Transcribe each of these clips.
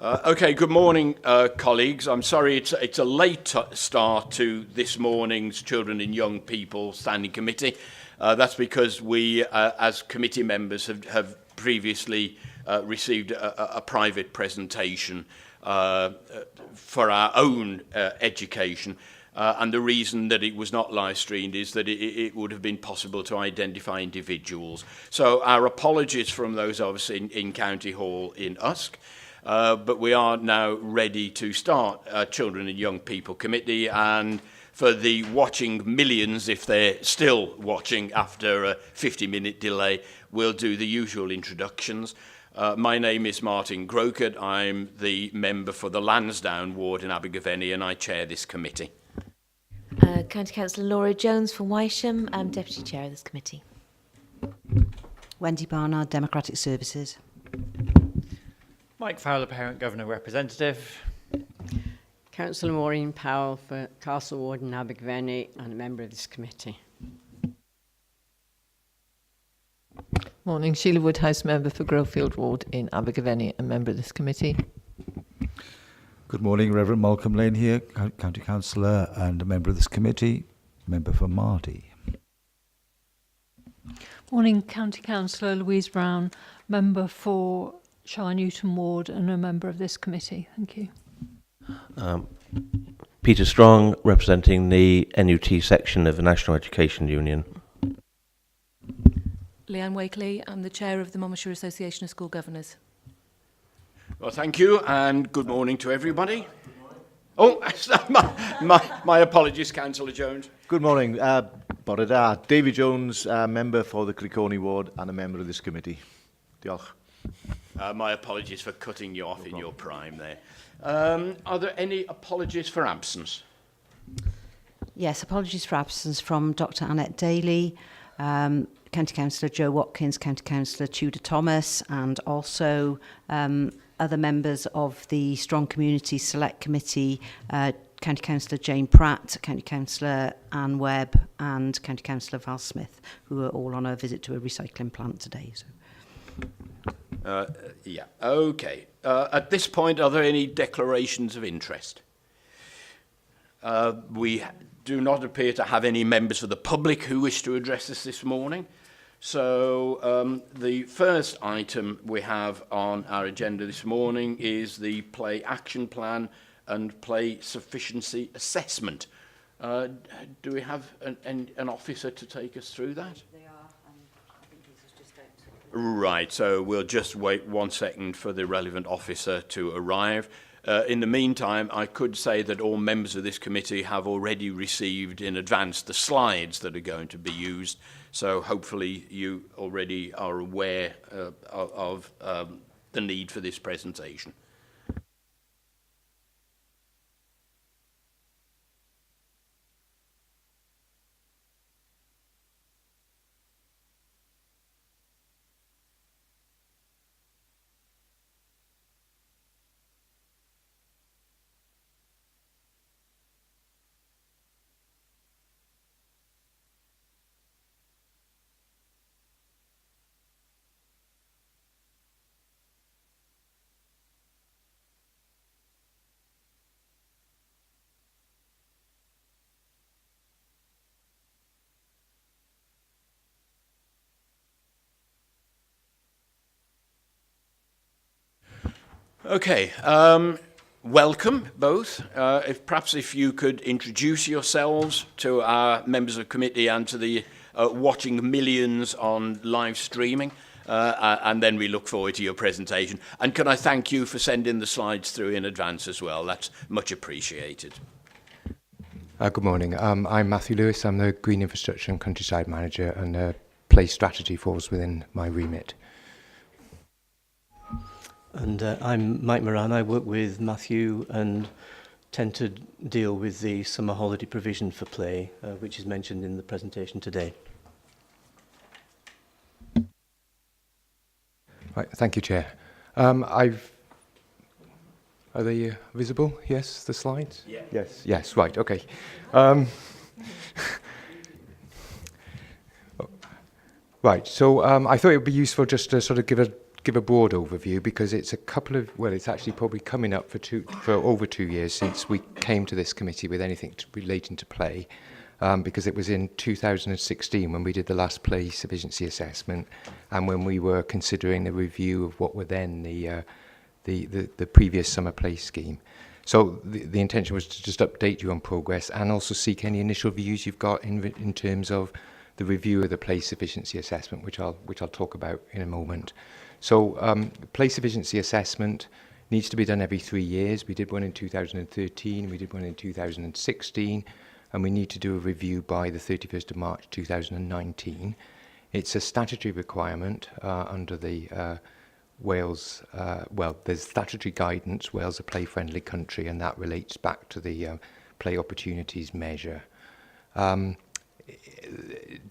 Okay, good morning, colleagues. I'm sorry it's a late start to this morning's Children and Young People Standing Committee. That's because we, as committee members, have previously received a private presentation for our own education. And the reason that it was not live streamed is that it would have been possible to identify individuals. So our apologies from those of us in County Hall in Usk. But we are now ready to start Children and Young People Committee, and for the watching millions, if they're still watching after a 50-minute delay, we'll do the usual introductions. My name is Martin Grokert. I'm the member for the Lansdowne ward in Abergavenny, and I chair this committee. County Councillor Laura Jones for Wisham. I'm Deputy Chair of this committee. Wendy Barnard, Democratic Services. Mike Fowler, Parent Governor Representative. Councillor Maureen Powell for Castle Ward in Abergavenny and a member of this committee. Morning, Sheila Woodhouse, member for Grovefield Ward in Abergavenny and member of this committee. Good morning, Reverend Malcolm Lane here, County Councillor and a member of this committee, member for Mardy. Morning, County Councillor Louise Brown, member for Shire Newton Ward and a member of this committee. Thank you. Peter Strong, representing the NUT section of the National Education Union. Leanne Wakely, I'm the chair of the Monmouthshire Association of School Governors. Well, thank you, and good morning to everybody. Oh, my apologies, Councillor Jones. Good morning, Borada. David Jones, member for the Criconi Ward and a member of this committee. Diolch. My apologies for cutting you off in your prime there. Are there any apologies for absence? Yes, apologies for absence from Dr Annette Daly, County Councillor Joe Watkins, County Councillor Tudor Thomas, and also other members of the Strong Community Select Committee, County Councillor Jane Pratt, County Councillor Anne Webb, and County Councillor Val Smith, who are all on a visit to a recycling plant today. So. Yeah, okay. At this point, are there any declarations of interest? We do not appear to have any members of the public who wish to address us this morning. So the first item we have on our agenda this morning is the Play Action Plan and Play Sufficiency Assessment. Do we have an officer to take us through that? They are, I think this is just out. Right, so we'll just wait 1 second for the relevant officer to arrive. In the meantime, I could say that all members of this committee have already received in advance the slides that are going to be used. So hopefully you already are aware of the need for this presentation. Okay, welcome both. If you could introduce yourselves to our members of the committee and to the watching millions on live streaming, and then we look forward to your presentation. And can I thank you for sending the slides through in advance as well? That's much appreciated. Good morning. I'm Matthew Lewis. I'm the Green Infrastructure and Countryside Manager, and Play Strategy falls within my remit. And I'm Mike Moran. I work with Matthew and tend to deal with the summer holiday provision for play, which is mentioned in the presentation today. Right, thank you, Chair. Are they visible? Yes, the slides? Yeah. Yes, right, okay. Right, so I thought it would be useful just to sort of give a give a broad overview because it's a couple of, well, it's actually probably coming up for over 2 years since we came to this committee with anything relating to play, because it was in 2016 when we did the last play sufficiency assessment, and when we were considering the review of what were then the previous summer play scheme. So the intention was to just update you on progress and also seek any initial views you've got in terms of the review of the play sufficiency assessment, which I'll talk about in a moment. So play sufficiency assessment needs to be done every 3 years. We did one in 2013, we did one in 2016, and we need to do a review by the 31st of March 2019. It's a statutory requirement under the Wales, well, there's statutory guidance, Wales a play-friendly country, and that relates back to the play opportunities measure.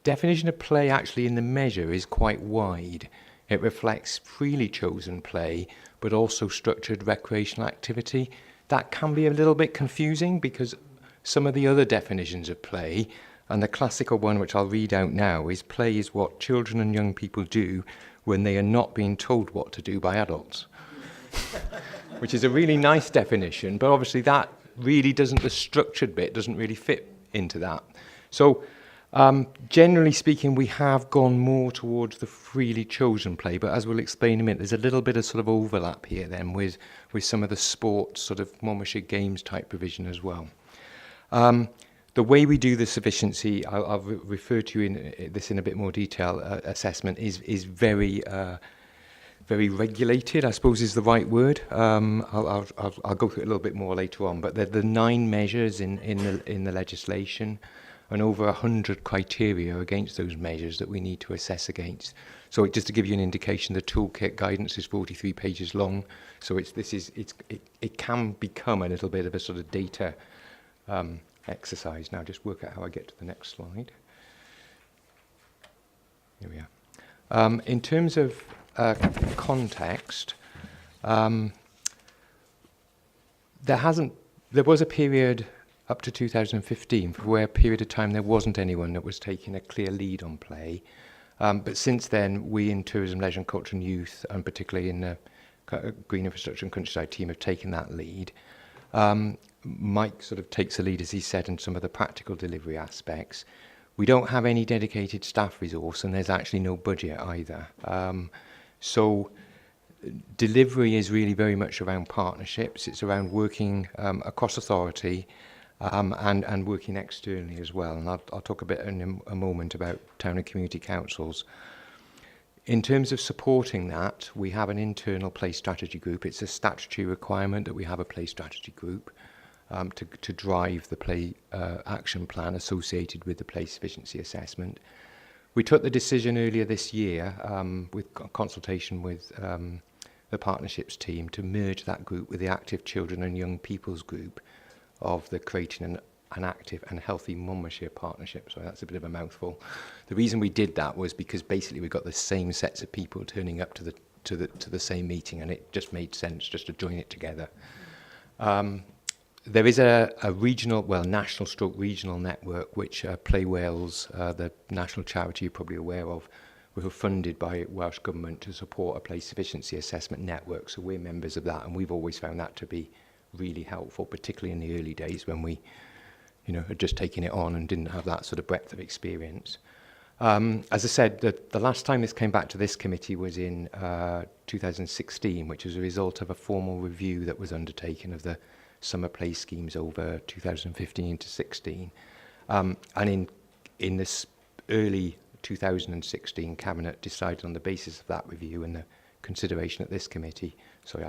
Definition of play actually in the measure is quite wide. It reflects freely chosen play, but also structured recreational activity. That can be a little bit confusing because some of the other definitions of play, and the classical one which I'll read out now, is play is what children and young people do when they are not being told what to do by adults. Which is a really nice definition, but obviously that really doesn't, the structured bit doesn't really fit into that. So generally speaking, we have gone more towards the freely chosen play, but as we'll explain in a minute, there's a little bit of sort of overlap here then with some of the sports sort of Monmouthshire Games type provision as well. The way we do the sufficiency, I'll refer to you in this in a bit more detail, assessment is very very regulated, I suppose is the right word. I'll go through it a little bit more later on, but there are 9 measures in the legislation and over 100 criteria against those measures that we need to assess against. So just to give you an indication, the toolkit guidance is 43 pages long, so it can become a little bit of a sort of data exercise. Now just work out how I get to the next slide. Here we are. In terms of context, there was a period up to 2015 for where a period of time there wasn't anyone that was taking a clear lead on play. But since then, we in Tourism, Leisure and Culture and Youth, and particularly in the Green Infrastructure and Countryside team, have taken that lead. Mike sort of takes the lead, as he said, in some of the practical delivery aspects. We don't have any dedicated staff resource, and there's actually no budget either. So delivery is really very much around partnerships. It's around working across authority and working externally as well. And I'll talk a bit in a moment about town and community councils. In terms of supporting that, we have an internal play strategy group. It's a statutory requirement that we have a play strategy group to drive the play action plan associated with the play sufficiency assessment. We took the decision earlier this year with consultation with the partnerships team to merge that group with the Active Children and Young People's group of the Creating an Active and Healthy Monmouthshire Partnership. So that's a bit of a mouthful. The reason we did that was because basically we got the same sets of people turning up to the same meeting, and it just made sense just to join it together. There is a national stroke regional network which Play Wales, the national charity you're probably aware of, were funded by Welsh Government to support a play sufficiency assessment network. So we're members of that, and we've always found that to be really helpful, particularly in the early days when we had just taken it on and didn't have that sort of breadth of experience. As I said, the last time this came back to this committee was in 2016, which was a result of a formal review that was undertaken of the summer play schemes over 2015 to 16. And in this early 2016, Cabinet decided on the basis of that review and the consideration at this committee, sorry,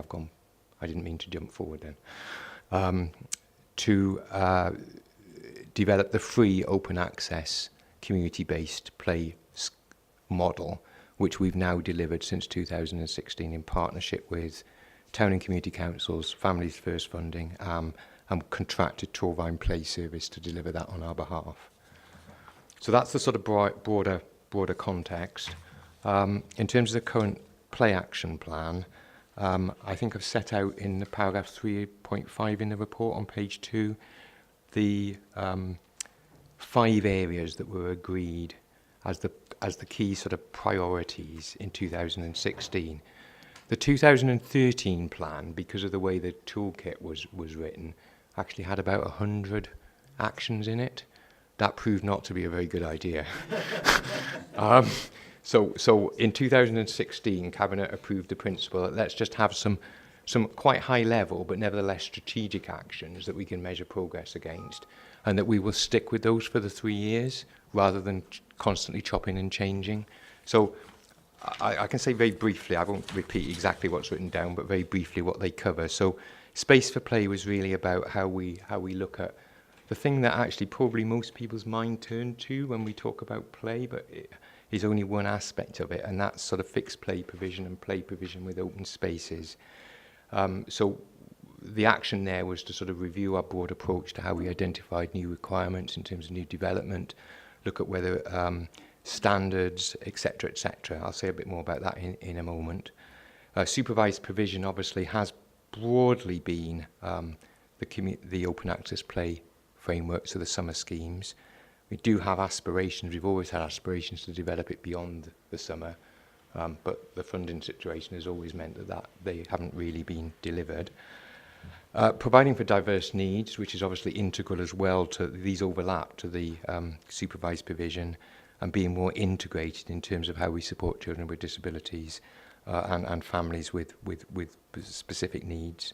I didn't mean to jump forward then, to develop the free open access community-based play model, which we've now delivered since 2016 in partnership with town and community councils, Families First funding, and contracted Torvine Play Service to deliver that on our behalf. So that's the sort of broader context. In terms of the current play action plan, I think I've set out in the paragraph 3.5 in the report on page 2 the 5 areas that were agreed as the key sort of priorities in 2016. The 2013 plan, because of the way the toolkit was written, actually had about 100 actions in it. That proved not to be a very good idea. So in 2016, Cabinet approved the principle that let's just have some quite high level, but nevertheless strategic actions that we can measure progress against, and that we will stick with those for the 3 years rather than constantly chopping and changing. So I can say very briefly, I won't repeat exactly what's written down, but very briefly what they cover. So Space for Play was really about how we look at the thing that actually probably most people's mind turn to when we talk about play, but it is only one aspect of it, and that's sort of fixed play provision and play provision with open spaces. So the action there was to sort of review our broad approach to how we identified new requirements in terms of new development, look at whether standards, etc., etc. I'll say a bit more about that in a moment. Supervised provision obviously has broadly been the open access play framework, so the summer schemes. We do have aspirations, we've always had aspirations to develop it beyond the summer, but the funding situation has always meant that they haven't really been delivered. Providing for diverse needs, which is obviously integral as well to these overlap to the supervised provision, and being more integrated in terms of how we support children with disabilities and families with specific needs.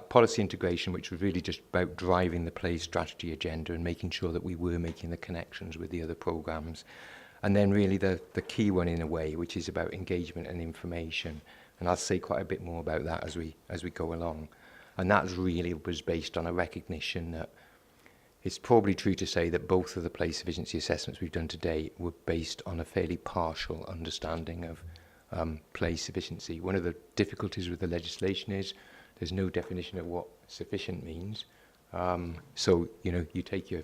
Policy integration, which was really just about driving the play strategy agenda and making sure that we were making the connections with the other programmes. And then really the key one in a way, which is about engagement and information. And I'll say quite a bit more about that as we go along. And that really was based on a recognition that it's probably true to say that both of the play sufficiency assessments we've done today were based on a fairly partial understanding of play sufficiency. One of the difficulties with the legislation is there's no definition of what sufficient means. So you take your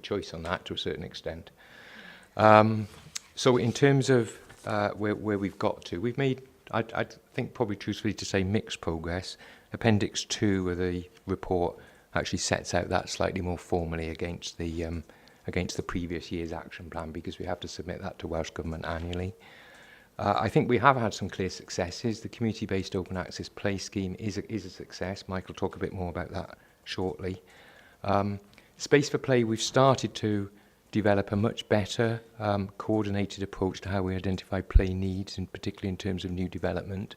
choice on that to a certain extent. So in terms of where we've got to, we've made, I think probably truthfully to say, mixed progress. Appendix 2 of the report actually sets out that slightly more formally against the previous year's action plan, because we have to submit that to Welsh Government annually. I think we have had some clear successes. The community-based open access play scheme is a success. Mike will talk a bit more about that shortly. Space for Play, we've started to develop a much better coordinated approach to how we identify play needs, and particularly in terms of new development.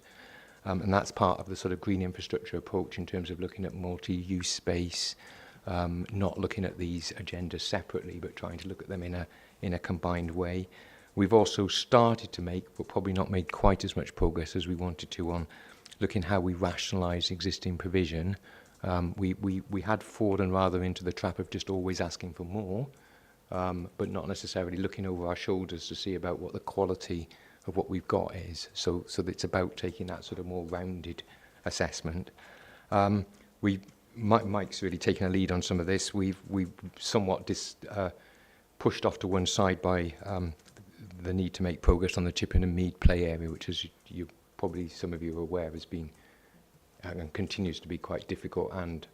And that's part of the sort of green infrastructure approach in terms of looking at multi-use space, not looking at these agendas separately, but trying to look at them in a combined way. We've also started to make, but probably not made quite as much progress as we wanted to, on looking how we rationalise existing provision. We had fallen rather into the trap of just always asking for more, but not necessarily looking over our shoulders to see about what the quality of what we've got is. So it's about taking that sort of more rounded assessment. Mike's really taken a lead on some of this. We've somewhat pushed off to one side by the need to make progress on the Chipping and Mead play area, which, as you probably some of you are aware, has been and continues to be quite difficult, and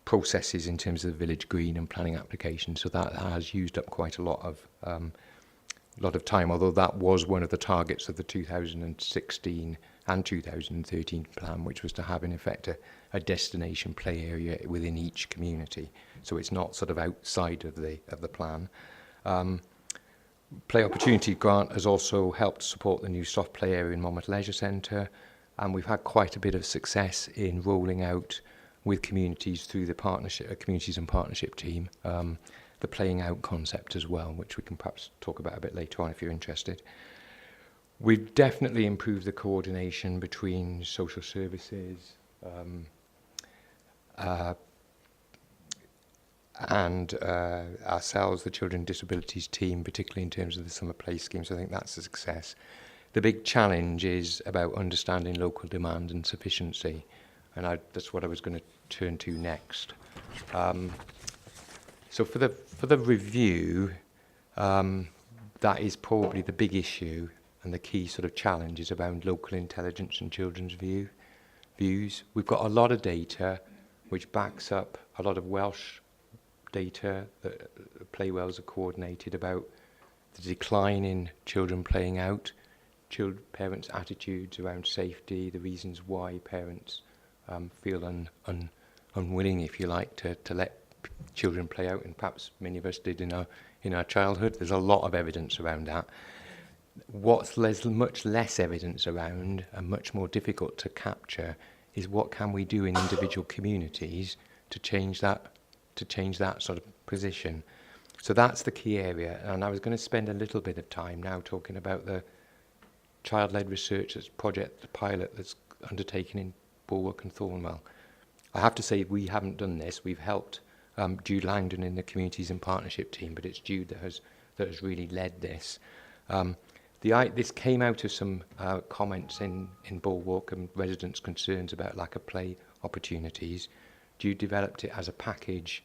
processes in terms of the village green and planning applications. So that has used up quite a lot of time, although that was one of the targets of the 2016 and 2013 plan, which was to have in effect a destination play area within each community. So it's not sort of outside of the plan. Play Opportunity Grant has also helped support the new soft play area in Monmouth Leisure Centre, and we've had quite a bit of success in rolling out with communities through the partnership, communities and partnership team, the playing out concept as well, which we can perhaps talk about a bit later on if you're interested. We've definitely improved the coordination between social services and ourselves, the Children with Disabilities team, particularly in terms of the summer play schemes. I think that's a success. The big challenge is about understanding local demand and sufficiency, and that's what I was going to turn to next. So for the review, that is probably the big issue, and the key sort of challenge is around local intelligence and children's views. We've got a lot of data which backs up a lot of Welsh data that Playwells are coordinated about the decline in children playing out parents' attitudes around safety, the reasons why parents feel unwilling, if you like, to let children play out, and perhaps many of us did in our childhood. There's a lot of evidence around that. What's much less evidence around and much more difficult to capture is what can we do in individual communities to change that sort of position. So that's the key area, and I was going to spend a little bit of time now talking about the child-led research project, the pilot that's undertaken in Bulwark and Thornwell. I have to say we haven't done this. We've helped Jude Langdon in the Communities and Partnership team, but it's Jude that has really led this. This came out of some comments in Bulwark and residents' concerns about lack of play opportunities. Jude developed it as a package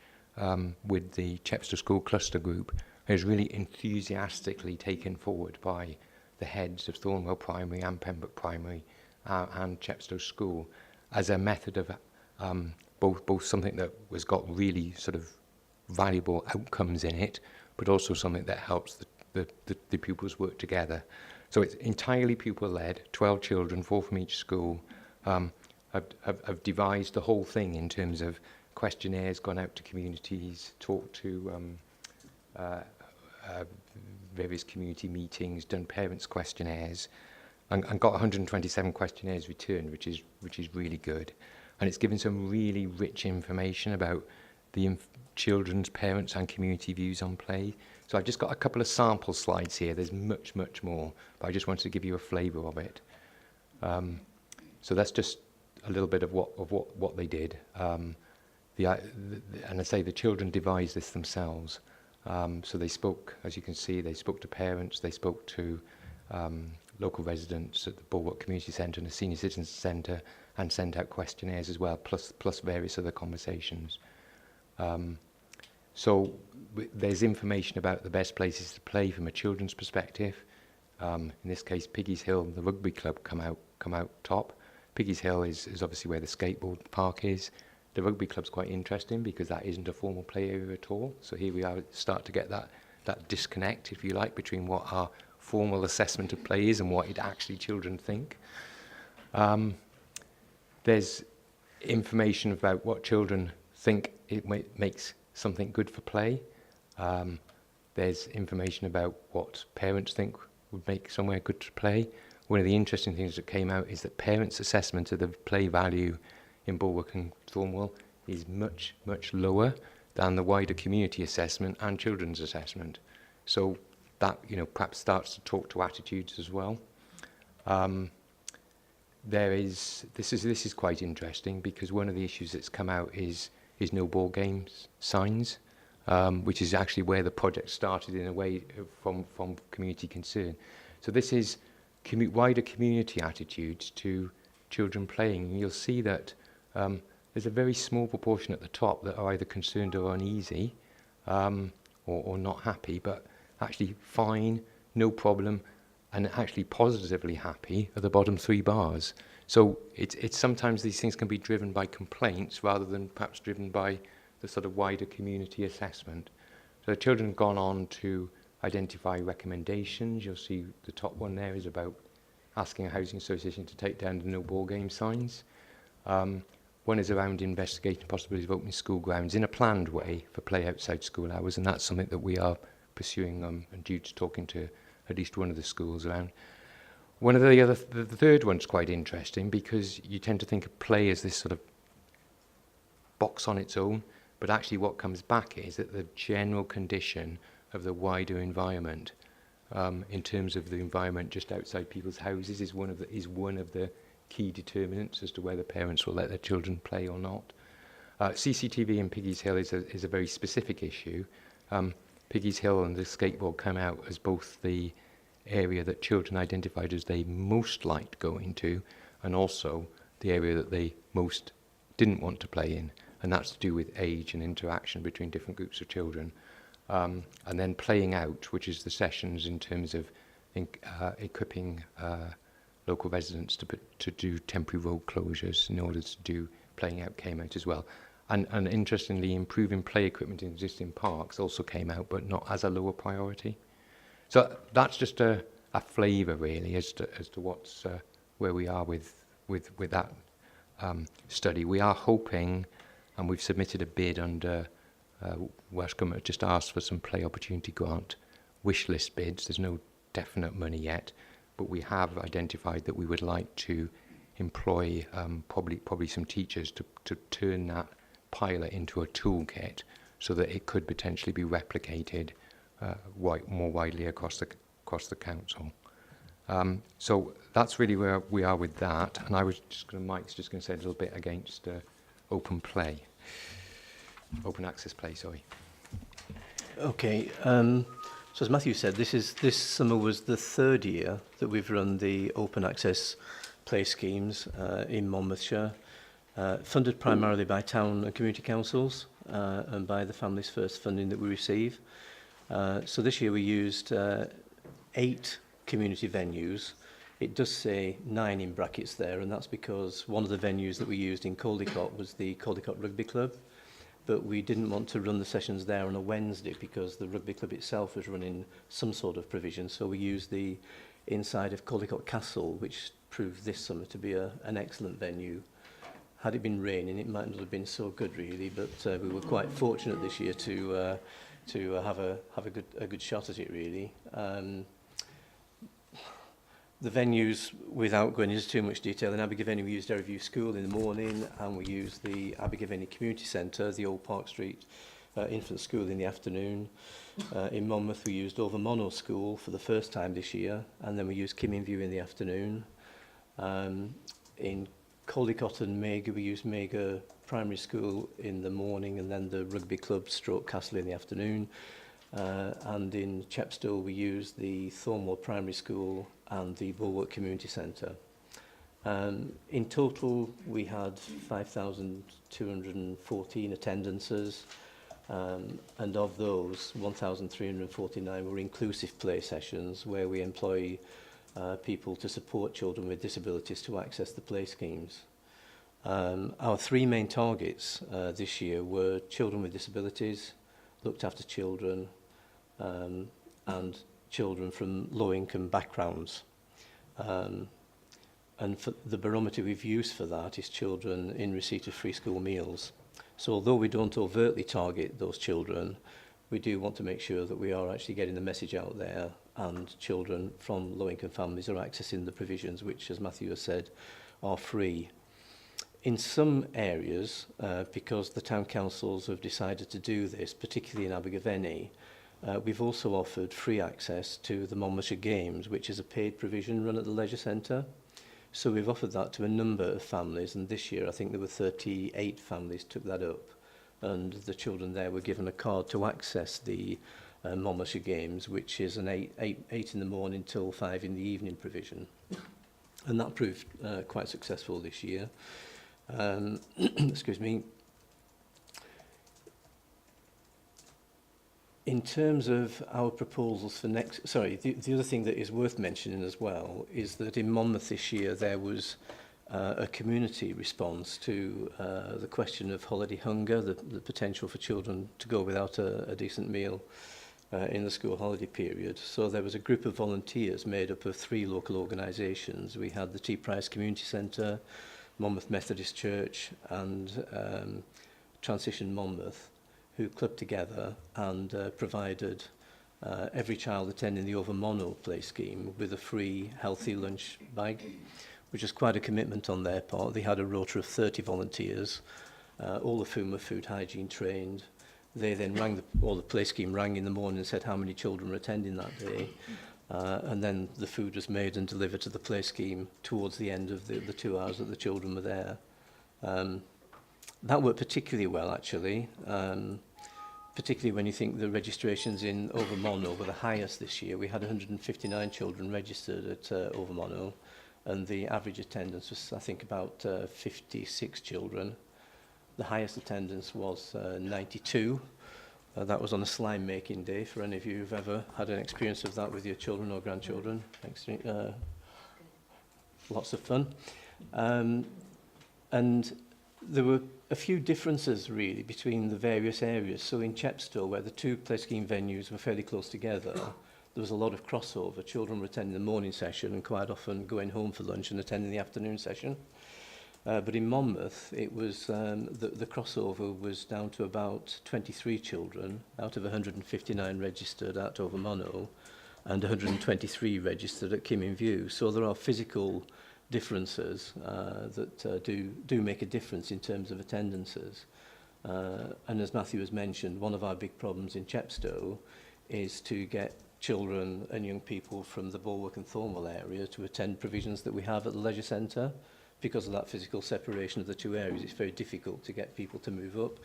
with the Chepstow School Cluster Group. It was really enthusiastically taken forward by the heads of Thornwell Primary and Pembroke Primary and Chepstow School as a method of both something that has got really sort of valuable outcomes in it, but also something that helps the pupils work together. So it's entirely pupil-led, 12 children, 4 from each school, have devised the whole thing in terms of questionnaires, gone out to communities, talked to various community meetings, done parents' questionnaires, and got 127 questionnaires returned, which is really good. And it's given some really rich information about the children's, parents and community views on play. So I've just got a couple of sample slides here. There's much, much more, but I just wanted to give you a flavour of it. So that's just a little bit of what they did. And I say the children devised this themselves. So they spoke, as you can see, they spoke to parents, they spoke to local residents at the Bulwark Community Centre and the Senior Citizens Centre, and sent out questionnaires as well, plus various other conversations. So there's information about the best places to play from a children's perspective. In this case, Piggy's Hill, the rugby club, come out top. Piggy's Hill is obviously where the skateboard park is. The rugby club's quite interesting because that isn't a formal play area at all. So here we are, start to get that disconnect, if you like, between what our formal assessment of play is and what it actually children think. There's information about what children think it makes something good for play. There's information about what parents think would make somewhere good to play. One of the interesting things that came out is that parents' assessment of the play value in Bulwark and Thornwell is much, much lower than the wider community assessment and children's assessment. So that, perhaps starts to talk to attitudes as well. This is quite interesting because one of the issues that's come out is no ball games signs, which is actually where the project started in a way from community concern. So this is wider community attitudes to children playing. And you'll see that there's a very small proportion at the top that are either concerned or uneasy or not happy, but actually fine, no problem, and actually positively happy are the bottom 3 bars. So it's sometimes these things can be driven by complaints rather than perhaps driven by the sort of wider community assessment. So the children have gone on to identify recommendations. You'll see the top one there is about asking a housing association to take down the no ball game signs. One is around investigating possibilities of opening school grounds in a planned way for play outside school hours, and that's something that we are pursuing and due to talking to at least one of the schools around. The third one's quite interesting because you tend to think of play as this sort of box on its own, but actually what comes back is that the general condition of the wider environment, in terms of the environment just outside people's houses, is one of the key determinants as to whether parents will let their children play or not. CCTV in Piggy's Hill is a very specific issue. Piggy's Hill and the skateboard come out as both the area that children identified as they most liked going to, and also the area that they most didn't want to play in, and that's to do with age and interaction between different groups of children. And then playing out, which is the sessions in terms of equipping local residents to do temporary road closures in order to do playing out, came out as well. And interestingly, improving play equipment in existing parks also came out, but not as a lower priority. So that's just a a flavour really as to what's where we are with that study. We are hoping, and we've submitted a bid under Welsh Government just asked for some Play Opportunity Grant wish list bids. There's no definite money yet, but we have identified that we would like to employ probably some teachers to turn that pilot into a toolkit so that it could potentially be replicated more widely across the council. So that's really where we are with that. And I was Mike's just going to say a little bit against open access play, sorry. Okay, so as Matthew said, this summer was the third year that we've run the open access play schemes in Monmouthshire, funded primarily by town and community councils and by the Families First funding that we receive. So this year we used 8 community venues. It does say 9 in brackets there, and that's because one of the venues that we used in Caldicot was the Caldicot Rugby Club, but we didn't want to run the sessions there on a Wednesday because the rugby club itself was running some sort of provision, so we used the inside of Caldicot Castle, which proved this summer to be an excellent venue. Had it been raining, it might not have been so good really, but we were quite fortunate this year to have a good shot at it really. The venues, without going into too much detail, in Abergavenny we used Ereview School in the morning, and we used the Abergavenny Community Centre, the old Park Street Infant School in the afternoon. In Monmouth we used Overmonnow School for the first time this year, and then we used Kimmingview in the afternoon. In Caldicot and Mega we used Mega Primary School in the morning, and then the Rugby Club stroke Castle in the afternoon. And in Chepstow we used the Thornmoor Primary School and the Bulwark Community Centre. In total we had 5,214 attendances, and of those 1,349 were inclusive play sessions where we employ people to support children with disabilities to access the play schemes. Our 3 main targets this year were children with disabilities, looked after children, and children from low-income backgrounds. And for the barometer we've used for that is children in receipt of free school meals. So although we don't overtly target those children, we do want to make sure that we are actually getting the message out there, and children from low-income families are accessing the provisions which, as Matthew has said, are free. In some areas, because the town councils have decided to do this, particularly in Abergavenny, we've also offered free access to the Monmouthshire Games, which is a paid provision run at the leisure centre. So we've offered that to a number of families, and this year I think there were 38 families took that up, and the children there were given a card to access the Monmouthshire Games, which is an 8 in the morning till 5 in the evening provision. And that proved quite successful this year. Excuse me. In terms of our proposals for next... the other thing that is worth mentioning as well is that in Monmouth this year there was a community response to the question of holiday hunger, the potential for children to go without a decent meal in the school holiday period. So there was a group of volunteers made up of 3 local organisations. We had the T. Price Community Centre, Monmouth Methodist Church and Transition Monmouth, who clubbed together and provided every child attending the Overmonnow play scheme with a free healthy lunch bag, which is quite a commitment on their part. They had a rota of 30 volunteers, all of whom were food hygiene trained. They then the play scheme rang in the morning and said how many children were attending that day. And then the food was made and delivered to the play scheme towards the end of the 2 hours that the children were there. That worked particularly well, actually, particularly when you think the registrations in Overmonnow were the highest this year. We had 159 children registered at Overmonnow, and the average attendance was, I think, about 56 children. The highest attendance was 92. That was on a slime making day, for any of you who've ever had an experience of that with your children or grandchildren. Lots of fun. And there were a few differences really between the various areas. So in Chepstow, where the 2 play scheme venues were fairly close together, there was a lot of crossover. Children were attending the morning session and quite often going home for lunch and attending the afternoon session. But in Monmouth, it was the crossover was down to about 23 children out of 159 registered at Overmono and 123 registered at Kimminview. So there are physical differences that do make a difference in terms of attendances. And as Matthew has mentioned, one of our big problems in Chepstow is to get children and young people from the Bulwark and Thornwell area to attend provisions that we have at the leisure centre. Because of that physical separation of the two areas, it's very difficult to get people to move up.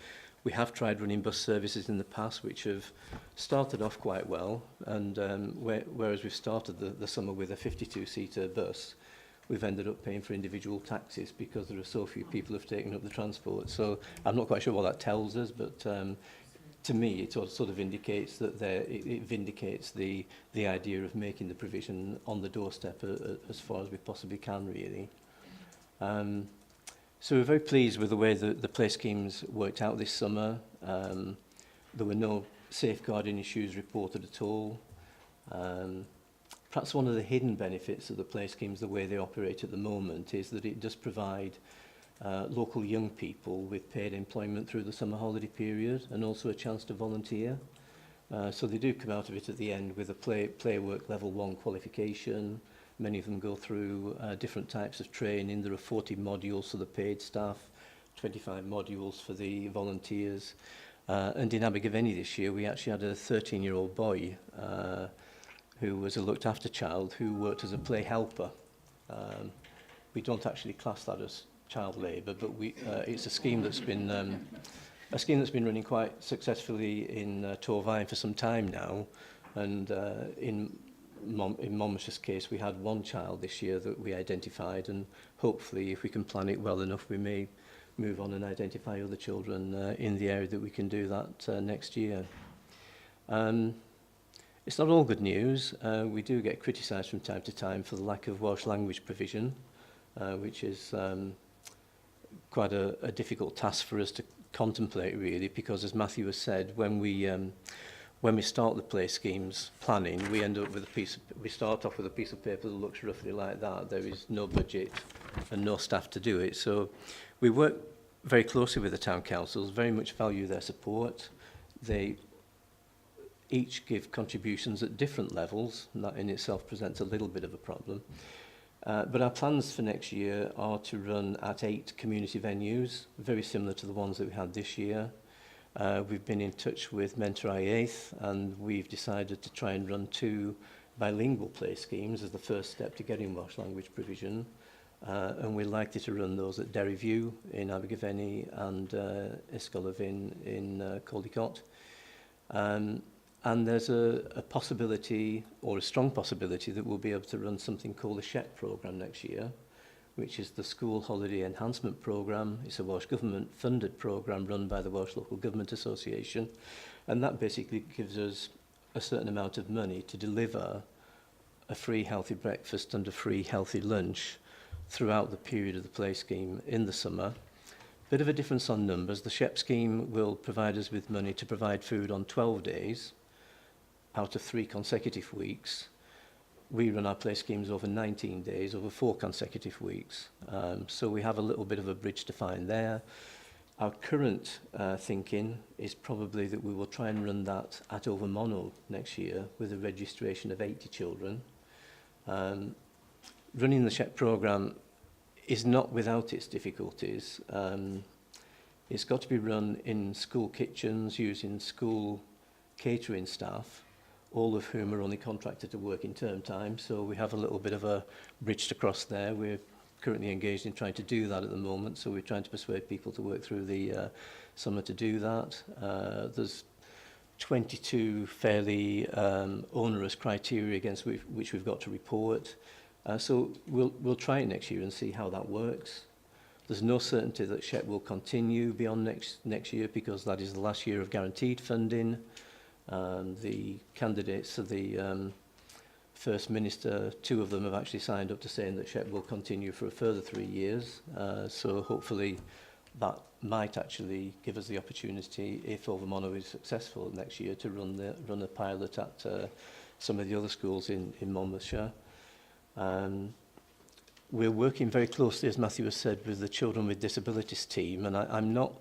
We have tried running bus services in the past, which have started off quite well, and whereas we've started the summer with a 52-seater bus, we've ended up paying for individual taxis because there are so few people who have taken up the transport. So I'm not quite sure what that tells us, but to me it sort of indicates that it vindicates the idea of making the provision on the doorstep as far as we possibly can, really. So we're very pleased with the way the play schemes worked out this summer. There were no safeguarding issues reported at all. Perhaps one of the hidden benefits of the play schemes, the way they operate at the moment, is that it does provide local young people with paid employment through the summer holiday period and also a chance to volunteer. So they do come out of it at the end with a play work level 1 qualification. Many of them go through different types of training. There are 40 modules for the paid staff, 25 modules for the volunteers. And in Abergavenny this year, we actually had a 13-year-old boy who was a looked-after child who worked as a play helper. We don't actually class that as child labour, but it's a scheme that's been running quite successfully in Torvine for some time now, and in Monmouthshire's case, we had one child this year that we identified, and hopefully, if we can plan it well enough, we may move on and identify other children in the area that we can do that next year. It's not all good news. We do get criticised from time to time for the lack of Welsh language provision, which is quite a difficult task for us to contemplate, really, because, as Matthew has said, when we start the play schemes planning, we end up with we start off with a piece of paper that looks roughly like that. There is no budget and no staff to do it. So we work very closely with the town councils, very much value their support. They each give contributions at different levels, and that in itself presents a little bit of a problem. But our plans for next year are to run at 8 community venues, very similar to the ones that we had this year. We've been in touch with Mentor IAth, and we've decided to try and run 2 bilingual play schemes as the first step to getting Welsh language provision. And we're likely to run those at Derryview in Abergavenny and Ysgolofyn in Caldicot. And there's a possibility, or a strong possibility, that we'll be able to run something called the SHEP programme next year, which is the School Holiday Enhancement Programme. It's a Welsh Government-funded programme run by the Welsh Local Government Association, and that basically gives us a certain amount of money to deliver a free healthy breakfast and a free healthy lunch throughout the period of the play scheme in the summer. Bit of a difference on numbers. The SHEP scheme will provide us with money to provide food on 12 days out of 3 consecutive weeks. We run our play schemes over 19 days, over 4 consecutive weeks. So we have a little bit of a bridge to find there. Our current thinking is probably that we will try and run that at Overmono next year with a registration of 80 children. Running the SHEP programme is not without its difficulties. It's got to be run in school kitchens using school catering staff, all of whom are only contracted to work in term time. So we have a little bit of a bridge to cross there. We're currently engaged in trying to do that at the moment. So we're trying to persuade people to work through the summer to do that. There's 22 fairly onerous criteria against which we've got to report. So we'll try it next year and see how that works. There's no certainty that SHEP will continue beyond next year because that is the last year of guaranteed funding. The candidates for the First Minister, 2 of them have actually signed up to saying that SHEP will continue for a further 3 years. So hopefully that might actually give us the opportunity, if Overmono is successful next year, to run a pilot at some of the other schools in Monmouthshire. We're working very closely, as Matthew has said, with the Children with Disabilities team, and I'm not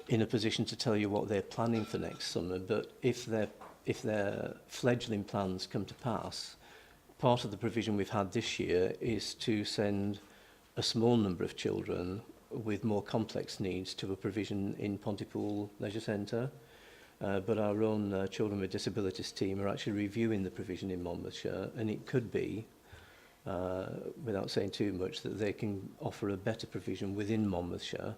in a position to tell you what they're planning for next summer, but if their fledgling plans come to pass, part of the provision we've had this year is to send a small number of children with more complex needs to a provision in Pontypool Leisure Centre. But our own Children with Disabilities team are actually reviewing the provision in Monmouthshire, and it could be, without saying too much, that they can offer a better provision within Monmouthshire,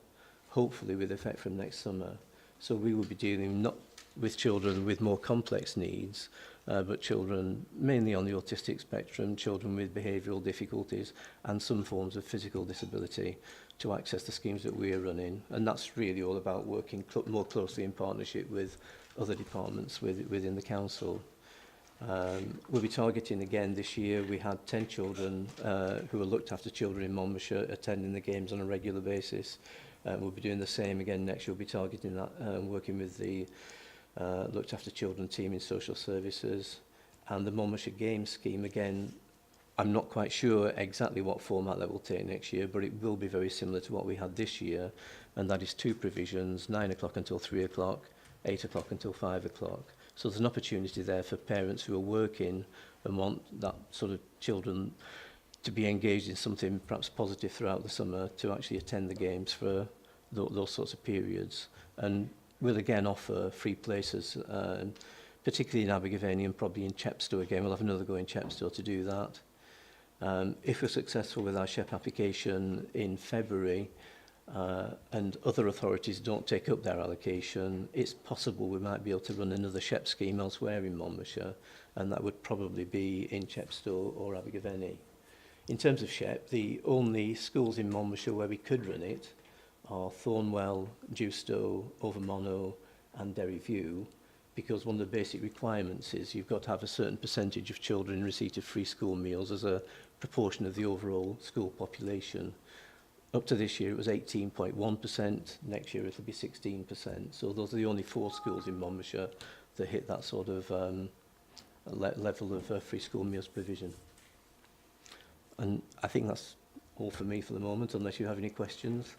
hopefully with effect from next summer. So we will be dealing not with children with more complex needs, but children mainly on the autistic spectrum, children with behavioural difficulties and some forms of physical disability to access the schemes that we are running. And that's really all about working more closely in partnership with other departments within the council. We'll be targeting again this year. We had 10 children who are looked after children in Monmouthshire attending the games on a regular basis. We'll be doing the same again next year. We'll be targeting that, working with the looked after children team in social services. And the Monmouthshire Games scheme, again, I'm not quite sure exactly what format that will take next year, but it will be very similar to what we had this year, and that is 2 provisions, 9 o'clock until 3 o'clock, 8 o'clock until 5 o'clock. So there's an opportunity there for parents who are working and want that sort of children to be engaged in something perhaps positive throughout the summer to actually attend the games for those sorts of periods. And we'll again offer free places, particularly in Abergavenny and probably in Chepstow again. We'll have another go in Chepstow to do that. If we're successful with our SHEP application in February and other authorities don't take up their allocation, it's possible we might be able to run another SHEP scheme elsewhere in Monmouthshire, and that would probably be in Chepstow or Abergavenny. In terms of SHEP, the only schools in Monmouthshire where we could run it are Thornwell, Dewstow, Overmonnow and Derry View, because one of the basic requirements is you've got to have a certain percentage of children in receipt of free school meals as a proportion of the overall school population. Up to this year it was 18.1%, next year it'll be 16%. So those are the only 4 schools in Monmouthshire that hit that sort of level of free school meals provision. And I think that's all for me for the moment, unless you have any questions.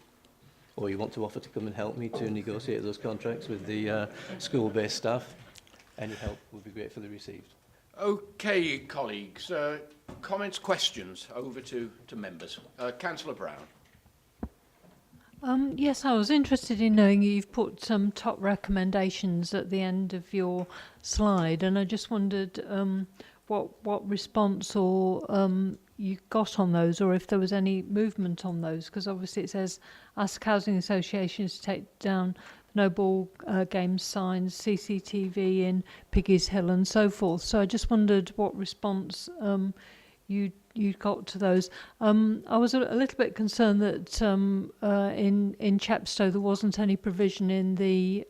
Or you want to offer to come and help me to negotiate those contracts with the school-based staff. Any help would be gratefully received. Okay, colleagues. Comments, questions? Over to members. Councillor Brown. Yes, I was interested in knowing you've put some top recommendations at the end of your slide, and I just wondered what response or you got on those, or if there was any movement on those, because obviously it says ask housing associations to take down no ball games signs, CCTV in Piggy's Hill and so forth. So I just wondered what response you got to those. I was a little bit concerned that in Chepstow there wasn't any provision in the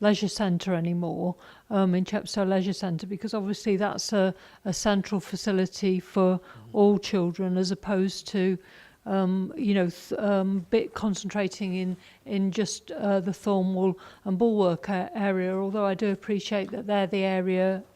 leisure centre anymore, in Chepstow Leisure Centre, because obviously that's a central facility for all children, as opposed to bit concentrating in just the Thornwell and Bulwark area, although I do appreciate that they're the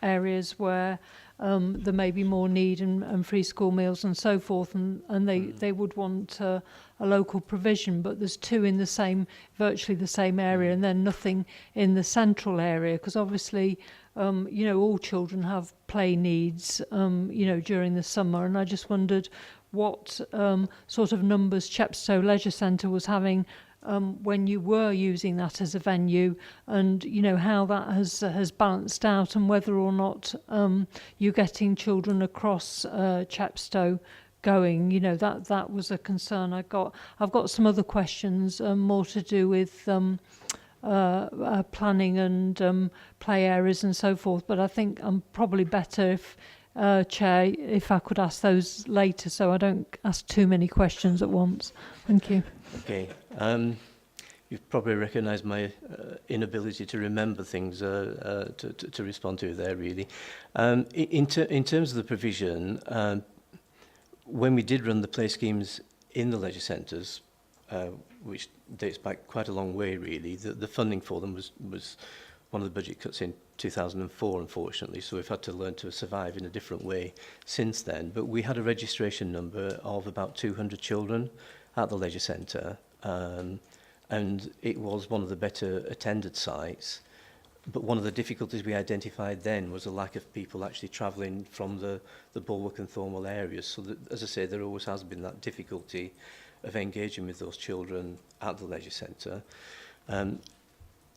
areas where there may be more need and free school meals and so forth, and they would want a local provision, but there's 2 in the virtually the same area, and then nothing in the central area, because obviously all children have play needs during the summer, and I just wondered what sort of numbers Chepstow Leisure Centre was having when you were using that as a venue, and how that has balanced out, and whether or not you're getting children across Chepstow going. That was a concern I got. I've got some other questions more to do with planning and play areas and so forth, but I think I'm probably better if Chair, if I could ask those later, so I don't ask too many questions at once. Thank you. Okay. You've probably recognised my inability to remember things to respond to there, really. In terms of the provision, when we did run the play schemes in the leisure centres, which dates back quite a long way, really, the funding for them was one of the budget cuts in 2004, unfortunately, so we've had to learn to survive in a different way since then. But we had a registration number of about 200 children at the leisure centre, and it was one of the better attended sites. But one of the difficulties we identified then was a lack of people actually travelling from the Bulwark and Thornwell areas. So that, as I say, there always has been that difficulty of engaging with those children at the leisure centre.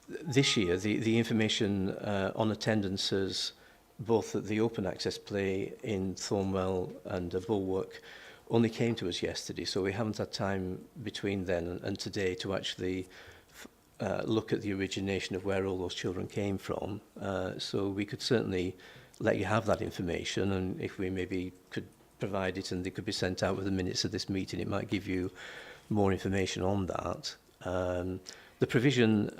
This year, the information on attendances, both at the open access play in Thornwell and Bulwark, only came to us yesterday, so we haven't had time between then and today to actually look at the origination of where all those children came from. So we could certainly let you have that information, and if we maybe could provide it and they could be sent out with the minutes of this meeting, it might give you more information on that. The provision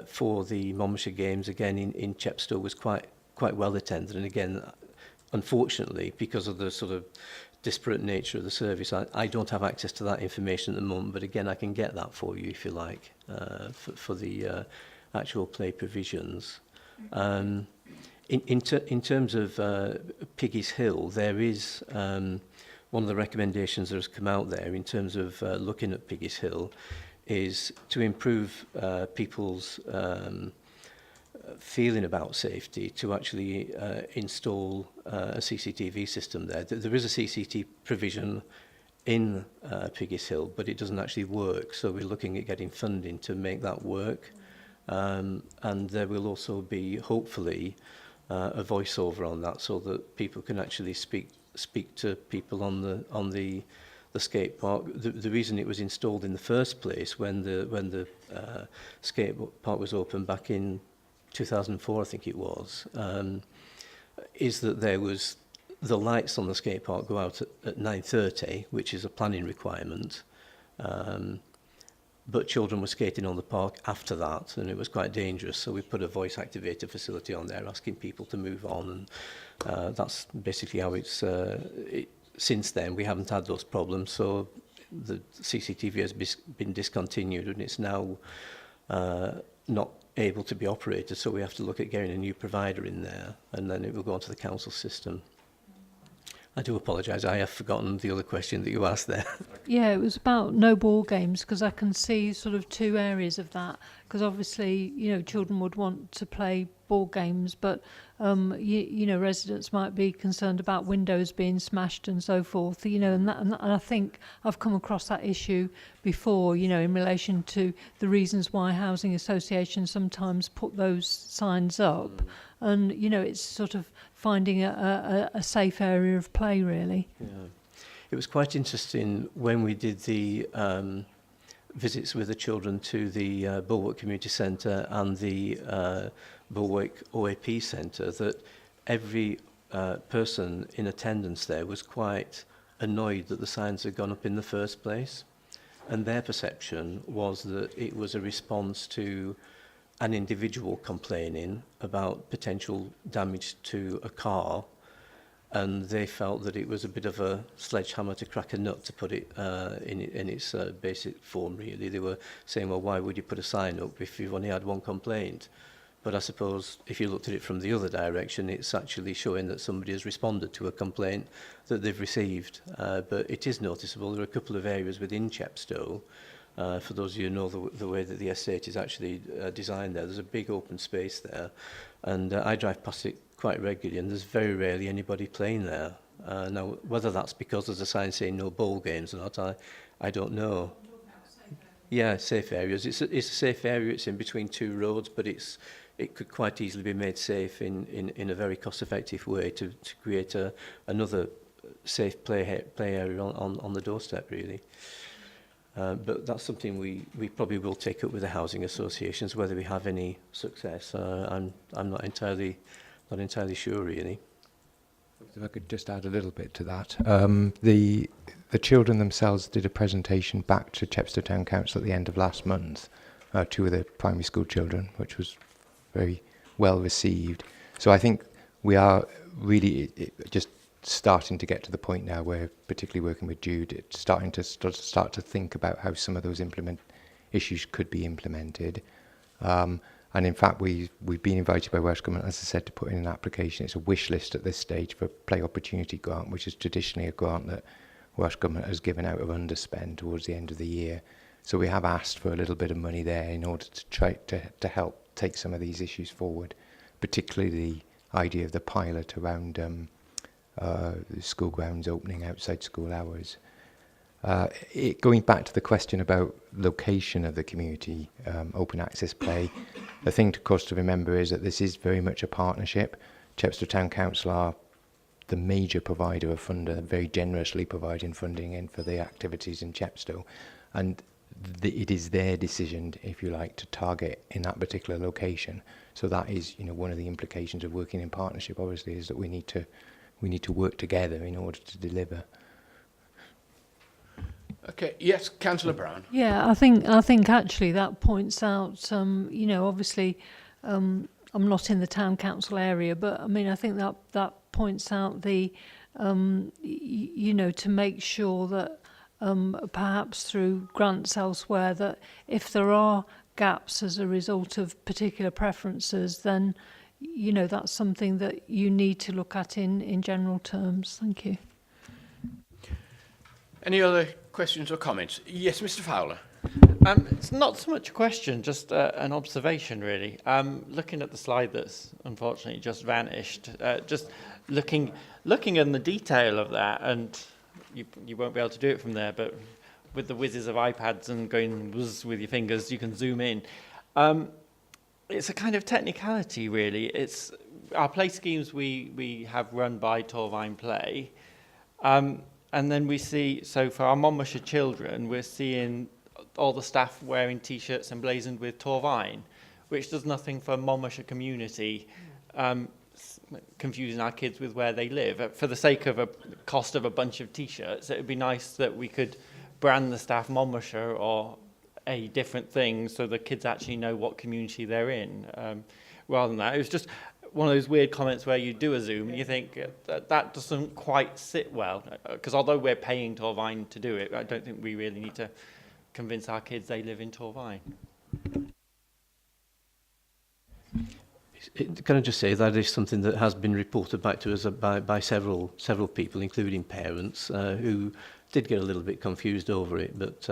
for the Monmouthshire Games, again, in Chepstow was quite well attended. And again, unfortunately, because of the sort of disparate nature of the service, I don't have access to that information at the moment. But again, I can get that for you, if you like, for the actual play provisions. In terms of Piggy's Hill, there is one of the recommendations that has come out there in terms of looking at Piggy's Hill is to improve people's feeling about safety, to actually install a CCTV system there. There is a CCTV provision in Piggy's Hill, but it doesn't actually work. So we're looking at getting funding to make that work. And there will also be, hopefully, a voiceover on that, so that people can actually speak to people on the skate park. The reason it was installed in the first place when the skate park was opened back in 2004, I think it was, is that there was the lights on the skate park go out at 9:30, which is a planning requirement. But children were skating on the park after that, and it was quite dangerous. So we put a voice-activated facility on there, asking people to move on, and that's basically how it's. Since then, we haven't had those problems. So the CCTV has been discontinued, and it's now not able to be operated. So we have to look at getting a new provider in there, and then it will go onto the council system. I do apologise, I have forgotten the other question that you asked there. Yeah, it was about no ball games, because I can see sort of two areas of that. Because obviously, you know, children would want to play ball games, but you know, residents might be concerned about windows being smashed and so forth. You know, and I think I've come across that issue before. You know, in relation to the reasons why housing associations sometimes put those signs up, and you know, it's sort of finding a safe area of play, really. Yeah. It was quite interesting when we did the visits with the children to the Bulwark Community Centre and the Bulwark OAP Centre, that every person in attendance there was quite annoyed that the signs had gone up in the first place. And their perception was that it was a response to an individual complaining about potential damage to a car, and they felt that it was a bit of a sledgehammer to crack a nut, to put it in its basic form, really. They were saying, well, why would you put a sign up if you've only had one complaint? But I suppose if you looked at it from the other direction, it's actually showing that somebody has responded to a complaint that they've received. But it is noticeable. There are a couple of areas within Chepstow. For those of you who know the way that the estate is actually designed there, there's a big open space there. And I drive past it quite regularly, and there's very rarely anybody playing there. Now, whether that's because there's a sign saying no ball games or not, I don't know. Yeah, safe areas. It's a safe area. It's in between two roads, but it could quite easily be made safe in a very cost-effective way to create another safe play area on the doorstep, really. But that's something we probably will take up with the housing associations. Whether we have any success, I'm not entirely sure, really. If I could just add a little bit to that. The children themselves did a presentation back to Chepstow Town Council at the end of last month, two of the primary school children, which was very well received. So I think we are really just starting to get to the point now where, particularly working with Jude, it's starting to start to think about how some of those issues could be implemented. And And in fact, we've been invited by Welsh Government, as I said, to put in an application. It's a wish list at this stage for Play Opportunity Grant, which is traditionally a grant that Welsh Government has given out of underspend towards the end of the year. So we have asked for a little bit of money there in order to try to help take some of these issues forward, particularly the idea of the pilot around the school grounds opening outside school hours. Going back to the question about location of the community open access play, the thing, of course, to remember is that this is very much a partnership. Chepstow Town Council are the major provider of funder, very generously providing funding in for the activities in Chepstow, and it is their decision, if you like, to target in that particular location. So that is, one of the implications of working in partnership. Obviously, is that we need to work together in order to deliver. Okay. Yes, Councillor Brown. Yeah, I think actually that points out, obviously, I'm not in the town council area, but I mean, I think that points out the, to make sure that perhaps through grants elsewhere, that if there are gaps as a result of particular preferences, then, that's something that you need to look at in general terms. Thank you. Any other questions or comments? Yes, Mr. Fowler. It's not so much a question, just an observation, really. Looking at the slide that's unfortunately just vanished, just looking in the detail of that, and you won't be able to do it from there, but with the whizzes of iPads and going whiz with your fingers, you can zoom in. It's a kind of technicality, really. It's our play schemes we have run by Torvine Play, and then we see, so for our Monmouthshire children, we're seeing all the staff wearing T-shirts emblazoned with Torvine, which does nothing for Monmouthshire community, confusing our kids with where they live. For the sake of a cost of a bunch of T-shirts, it would be nice that we could brand the staff Monmouthshire or a different thing so the kids actually know what community they're in. Rather than that, it was just one of those weird comments where you do a zoom and you think that doesn't quite sit well. Because although we're paying Torvine to do it, I don't think we really need to convince our kids they live in Torvine. Can I just say that is something that has been reported back to us by several people, including parents, who did get a little bit confused over it, but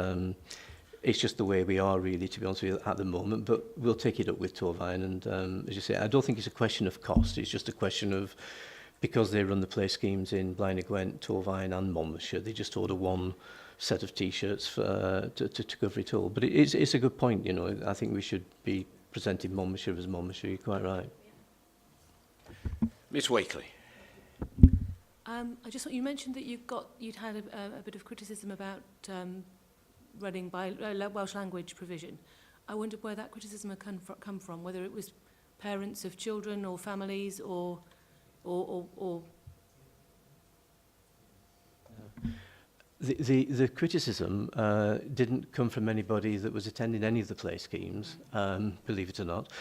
it's just the way we are, really, to be honest with you, at the moment. But we'll take it up with Torvine, and as you say, I don't think it's a question of cost. It's just a question of, because they run the play schemes in Blaenau Gwent, Torvine and Monmouthshire, they just order one set of T-shirts to cover it all. But it's a good point, I think we should be presenting Monmouthshire as Monmouthshire. You're quite right. Miss Wakely. You mentioned that you'd had a bit of criticism about running by Welsh language provision. I wondered where that criticism had come from, whether it was parents of children or families or The criticism didn't come from anybody that was attending any of the play schemes, believe it or not.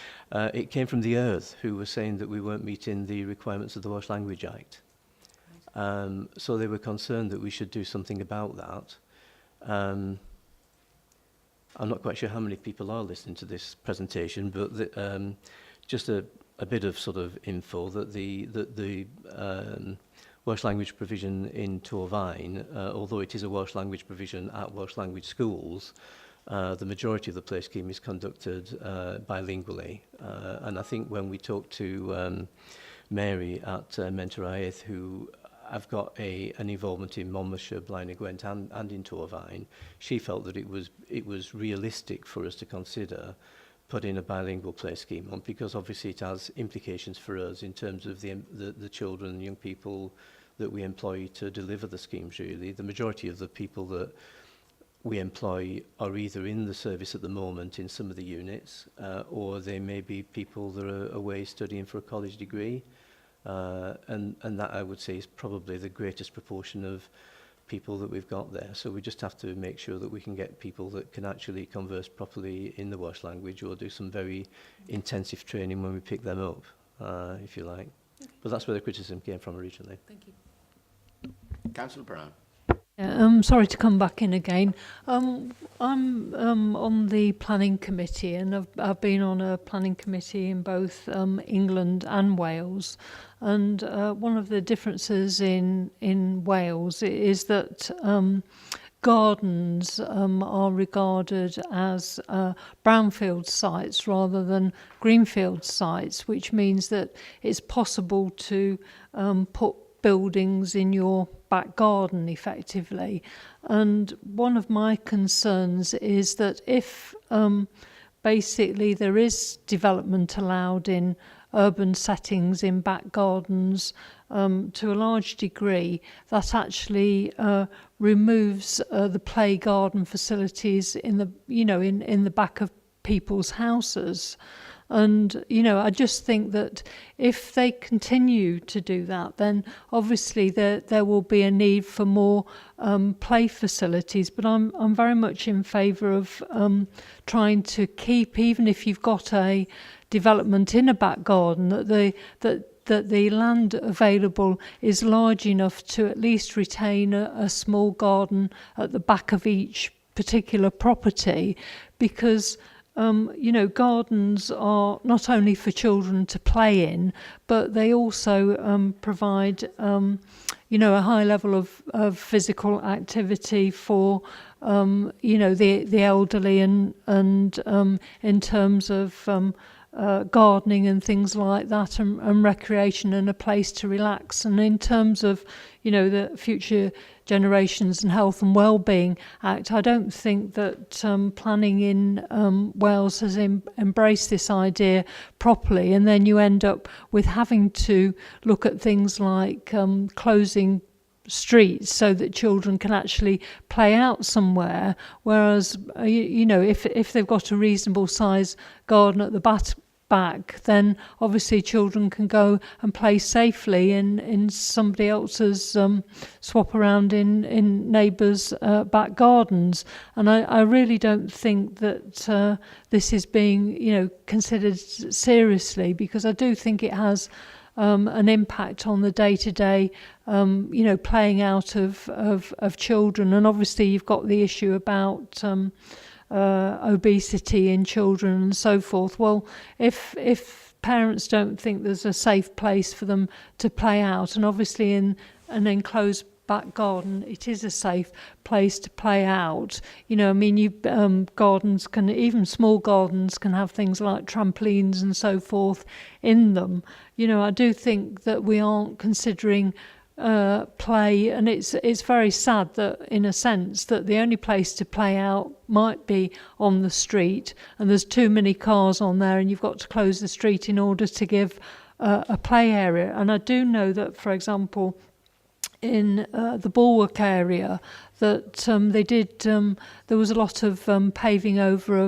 It came from the Earth, who were saying that we weren't meeting the requirements of the Welsh Language Act. So they were concerned that we should do something about that. I'm not quite sure how many people are listening to this presentation, but just a bit of sort of info that the Welsh language provision in Torvine, although it is a Welsh language provision at Welsh language schools, the majority of the play scheme is conducted bilingually. And I think when we talked to Mary at Mentor Iaith, who have got an involvement in Monmouthshire, Blaenau Gwent and in Torvine, she felt that it was realistic for us to consider putting a bilingual play scheme on, because obviously it has implications for us in terms of the children and young people that we employ to deliver the schemes, really. The majority of the people that we employ are either in the service at the moment in some of the units, or they may be people that are away studying for a college degree. And that, I would say, is probably the greatest proportion of people that we've got there. So we just have to make sure that we can get people that can actually converse properly in the Welsh language, or do some very intensive training when we pick them up, if you like. Okay. But that's where the criticism came from originally. Thank you. Councillor Brown. Sorry to come back in again. I'm on the planning committee, and I've been on a planning committee in both England and Wales. And one of the differences in Wales is that gardens are regarded as brownfield sites rather than greenfield sites, which means that it's possible to put buildings in your back garden effectively. And one of my concerns is that if basically there is development allowed in urban settings in back gardens to a large degree, that actually removes the play garden facilities in the in the back of people's houses. And, I just think that if they continue to do that, then obviously there will be a need for more play facilities. But I'm very much in favour of trying to keep, even if you've got a development in a back garden, that the land available is large enough to at least retain a small garden at the back of each particular property, because gardens are not only for children to play in, but they also provide, a high level of physical activity for, the elderly and in terms of gardening and things like that, and recreation and a place to relax. And in terms of, the Future Generations and Health and Wellbeing Act, I don't think that planning in Wales has embraced this idea properly, and then you end up with having to look at things like closing streets so that children can actually play out somewhere, whereas if they've got a reasonable size garden at the back, then obviously children can go and play safely in somebody else's swap around in neighbours' back gardens. And I really don't think that this is being considered seriously, because I do think it has an impact on the day-to-day playing out of children. And obviously you've got the issue about obesity in children and so forth. Well, if parents don't think there's a safe place for them to play out, and obviously in an enclosed back garden it is a safe place to play out, gardens can, even small gardens can have things like trampolines and so forth in them. I do think that we aren't considering play, and it's very sad that, in a sense, that the only place to play out might be on the street, and there's too many cars on there, and you've got to close the street in order to give a play area. And I do know that, for example, in the Bulwark area, that they did. There was a lot of paving over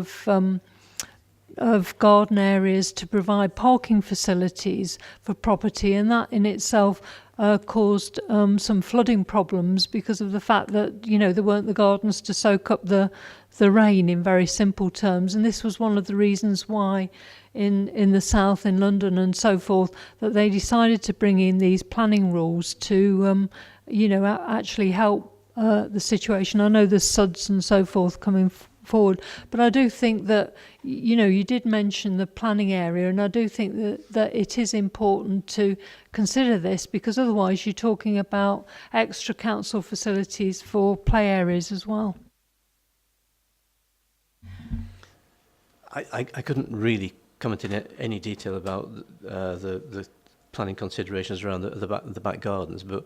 of garden areas to provide parking facilities for property, and that in itself caused some flooding problems because of the fact that there weren't the gardens to soak up the rain, in very simple terms. And this was one of the reasons why in the south, in London and so forth, that they decided to bring in these planning rules to actually help the situation. I know there's SUDS and so forth coming forward, but I do think that you did mention the planning area, and I do think that it is important to consider this, because otherwise you're talking about extra council facilities for play areas as well. I couldn't really comment in any detail about the planning considerations around the back gardens, but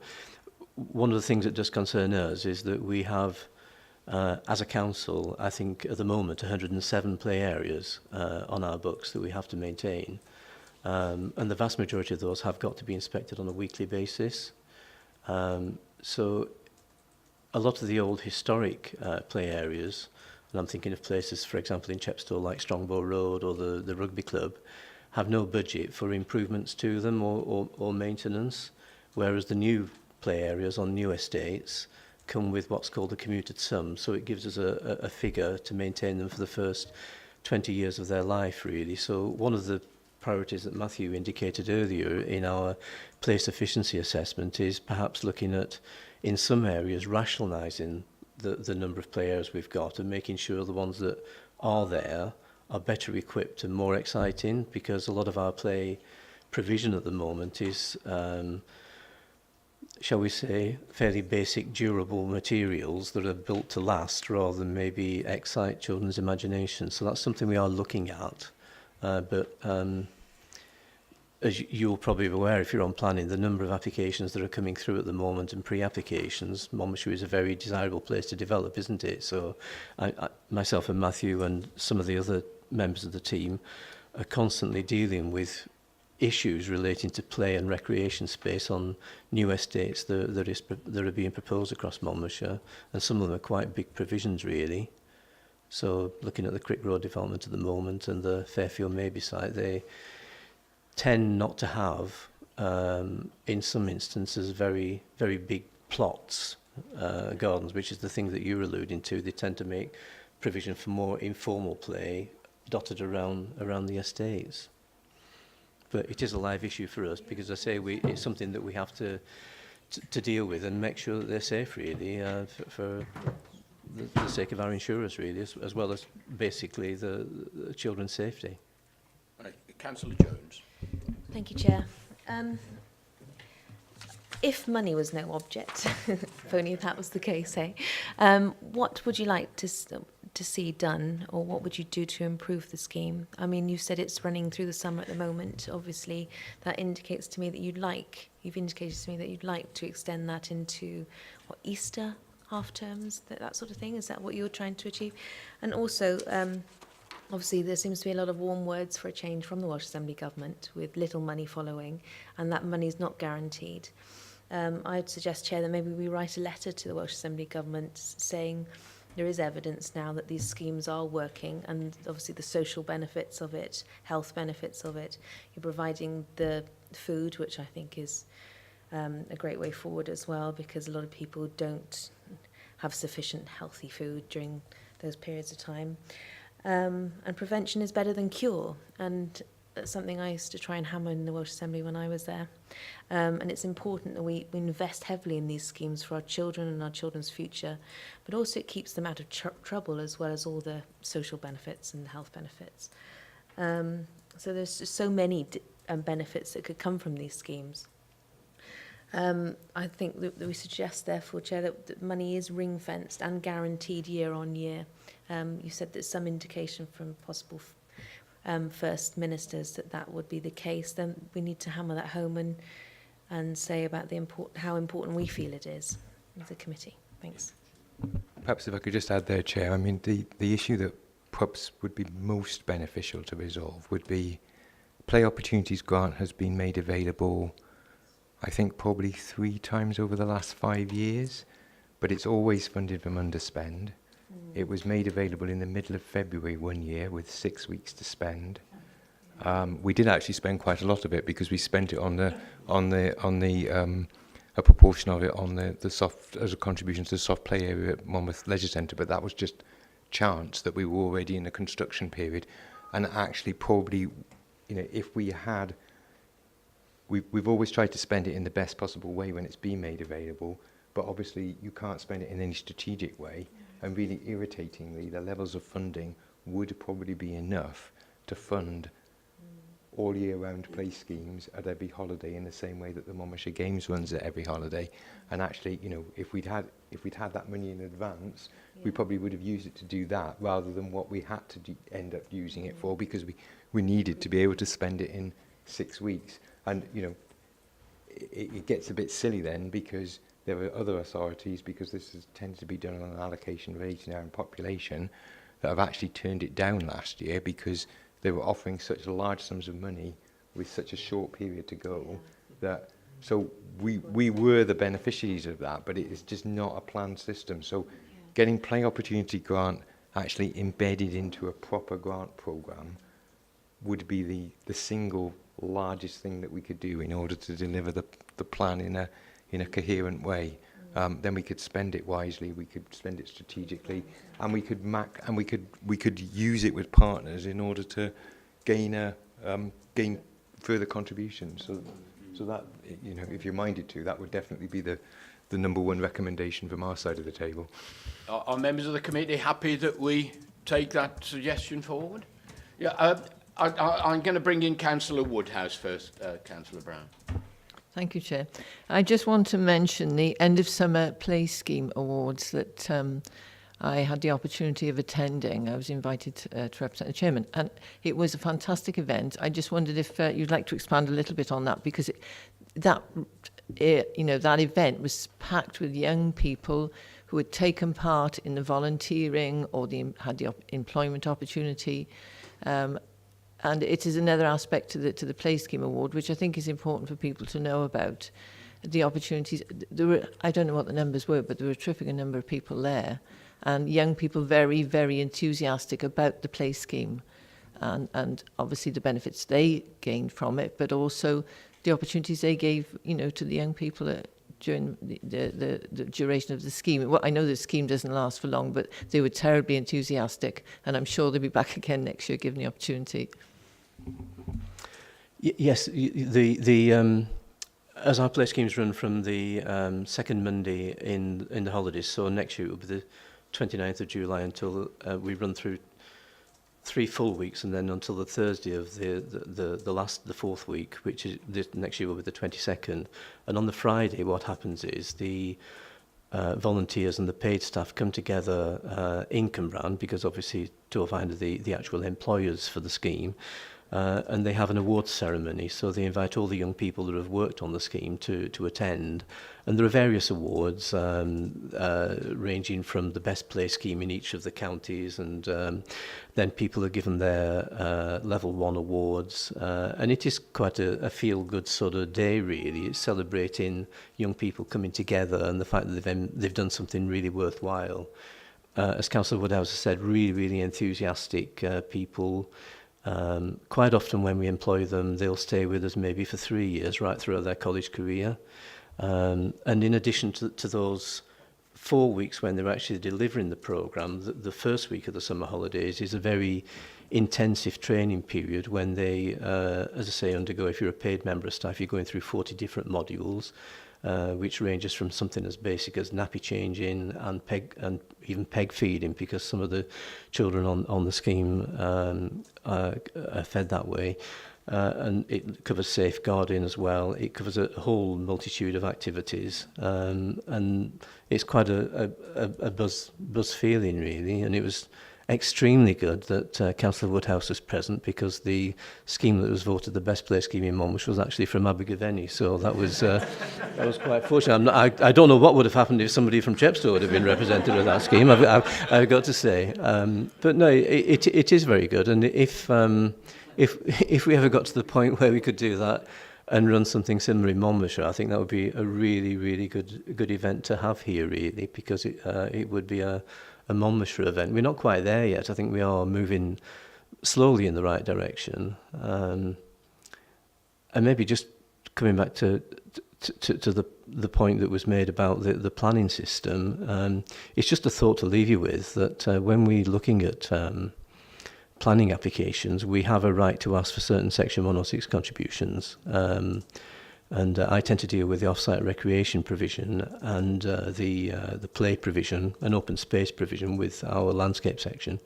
one of the things that does concern us is that we have, as a council, I think at the moment 107 play areas on our books that we have to maintain, and the vast majority of those have got to be inspected on a weekly basis. So a lot of the old historic play areas, and I'm thinking of places, for example, in Chepstow like Strongbow Road or the rugby club, have no budget for improvements to them or maintenance, whereas the new play areas on new estates come with what's called a commuted sum, so it gives us a figure to maintain them for the first 20 years of their life, really. So one of the priorities that Matthew indicated earlier in our place efficiency assessment is perhaps looking at in some areas, rationalising the number of play areas we've got and making sure the ones that are there are better equipped and more exciting, because a lot of our play provision at the moment is, shall we say, fairly basic, durable materials that are built to last rather than maybe excite children's imagination. So that's something we are looking at. But as you're probably aware, if you're on planning, the number of applications that are coming through at the moment and pre-applications, Monmouthshire is a very desirable place to develop, isn't it? So myself and Matthew and some of the other members of the team are constantly dealing with issues relating to play and recreation space on new estates that are being proposed across Monmouthshire, and some of them are quite big provisions really. So looking at the Crick Road development at the moment and the Fairfield Maybe site, they tend not to have, in some instances, very, very big plots, gardens, which is the thing that you're alluding to. They tend to make provision for more informal play dotted around the estates. But it is a live issue for us because, I say, it's something that we have to deal with and make sure that they're safe, really, for the sake of our insurers, really, as well as basically the children's safety. Right. Councillor Jones. Thank you, Chair. If money was no object, if only that was the case, eh? What would you like to see done, or what would you do to improve the scheme? I mean, you said it's running through the summer at the moment. Obviously, that indicates to me that you've indicated to me that you'd like to extend that into, what, Easter, half terms, that sort of thing? Is that what you're trying to achieve? And also, obviously, there seems to be a lot of warm words for a change from the Welsh Assembly Government, with little money following, and that money is not guaranteed. I'd suggest, Chair, that maybe we write a letter to the Welsh Assembly Government saying there is evidence now that these schemes are working, and obviously the social benefits of it, health benefits of it. You're providing the food, which I think is a great way forward as well, because a lot of people don't have sufficient healthy food during those periods of time. And prevention is better than cure, and that's something I used to try and hammer in the Welsh Assembly when I was there. And it's important that we invest heavily in these schemes for our children and our children's future, but also it keeps them out of trouble, as well as all the social benefits and health benefits. So there's just so many benefits that could come from these schemes. I think that we suggest, therefore, Chair, that money is ring-fenced and guaranteed year on year. You said there's some indication from possible First Ministers that would be the case. Then we need to hammer that home and say about how important we feel it is as a committee. Thanks. Perhaps if I could just add there, Chair, I mean, the issue that perhaps would be most beneficial to resolve would be Play Opportunities Grant has been made available, I think, probably 3 times over the last 5 years, but it's always funded from underspend. It was made available in the middle of February one year with 6 weeks to spend. We did actually spend quite a lot of it because we spent it a proportion of it on the soft, as a contribution to the soft play area at Monmouth Leisure Centre, but that was just chance that we were already in the construction period. And actually probably, if we had, we've always tried to spend it in the best possible way when it's been made available, but obviously you can't spend it in any strategic way. And really irritatingly, the levels of funding would probably be enough to fund all year round play schemes at every holiday in the same way that the Monmouthshire Games runs at every holiday. And actually, if we'd had that money in advance, we probably would have used it to do that rather than what we had to end up using it for, because we needed to be able to spend it in 6 weeks. And it gets a bit silly then, because there are other authorities, because this tends to be done on an allocation relating to our population, that have actually turned it down last year because they were offering such large sums of money with such a short period to go. So we were the beneficiaries of that, but it is just not a planned system. So getting Play Opportunity Grant actually embedded into a proper grant programme would be the single largest thing that we could do in order to deliver the plan in a coherent way. Then we could spend it wisely, we could spend it strategically, and we could use it with partners in order to gain further contributions. So that, if you're minded to, that would definitely be the the number one recommendation from our side of the table. Are members of the committee happy that we take that suggestion forward? Yeah, I'm going to bring in Councillor Woodhouse first, Councillor Brown. Thank you, Chair. I just want to mention the End of Summer Play Scheme Awards that I had the opportunity of attending. I was invited to represent the chairman, and it was a fantastic event. I just wondered if you'd like to expand a little bit on that, because that event was packed with young people who had taken part in the volunteering or had the employment opportunity. And it is another aspect to the Play Scheme Award, which I think is important for people to know about. The opportunities, I don't know what the numbers were, but there were a terrific number of people there, and young people very, very enthusiastic about the Play Scheme, and obviously the benefits they gained from it, but also the opportunities they gave, to the young people during the duration of the scheme. Well, I know the scheme doesn't last for long, but they were terribly enthusiastic, and I'm sure they'll be back again next year given the opportunity. Yes, as our play schemes run from the second Monday in the holidays, so next year it will be the 29th of July until we run through 3 full weeks, and then until the Thursday of the fourth week, which is next year will be the 22nd. And on the Friday, what happens is the volunteers and the paid staff come together in Cwmbran, because obviously Torfaen are the actual employers for the scheme, and they have an awards ceremony. So they invite all the young people that have worked on the scheme to attend. And there are various awards ranging from the best play scheme in each of the counties, and then people are given their level 1 awards. And it is quite a feel-good sort of day, really. It's celebrating young people coming together and the fact that they've done something really worthwhile. As Councillor Woodhouse has said, really, really enthusiastic people. Quite often when we employ them, they'll stay with us maybe for 3 years, right throughout their college career. And in addition to those 4 weeks when they're actually delivering the programme, the first week of the summer holidays is a very intensive training period when they, as I say, undergo, if you're a paid member of staff, you're going through 40 different modules, which ranges from something as basic as nappy changing and even peg feeding, because some of the children on the scheme are fed that way. And it covers safeguarding as well. It covers a whole multitude of activities, and it's quite a buzz feeling, really. And it was extremely good that Councillor Woodhouse was present, because the scheme that was voted the best play scheme in Monmouth was actually from Abergavenny, so that was quite fortunate. I don't know what would have happened if somebody from Chepstow would have been represented with that scheme, I've got to say. But no, it is very good, and if we ever got to the point where we could do that and run something similar in Monmouthshire, I think that would be a really, really good event to have here, really, because it would be a Monmouthshire event. We're not quite there yet. I think we are moving slowly in the right direction. And maybe just coming back to the point that was made about the planning system, it's just a thought to leave you with, that when we're looking at planning applications, we have a right to ask for certain Section 106 contributions. And I tend to deal with the off-site recreation provision and the play provision and open space provision with our landscape section.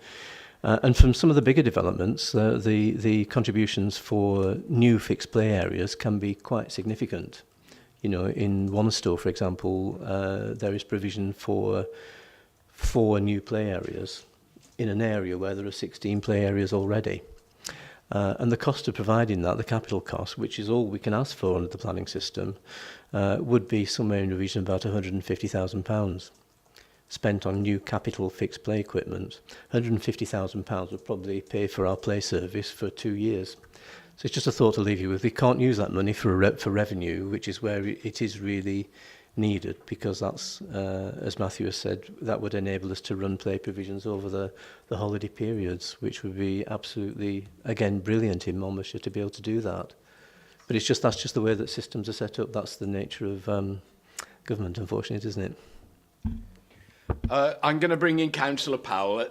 And from some of the bigger developments, the contributions for new fixed play areas can be quite significant. You know, in Wanstow, for example, there is provision for 4 new play areas in an area where there are 16 play areas already. And the cost of providing that, the capital cost, which is all we can ask for under the planning system, would be somewhere in the region of about £150,000 spent on new capital fixed play equipment. £150,000 would probably pay for our play service for 2 years. So it's just a thought to leave you with. We can't use that money for revenue, which is where it is really needed, because that's, as Matthew has said, that would enable us to run play provisions over the holiday periods, which would be absolutely, again, brilliant in Monmouthshire to be able to do that. But that's just the way that systems are set up. That's the nature of government, unfortunately, isn't it? I'm going to bring in Councillor Powell.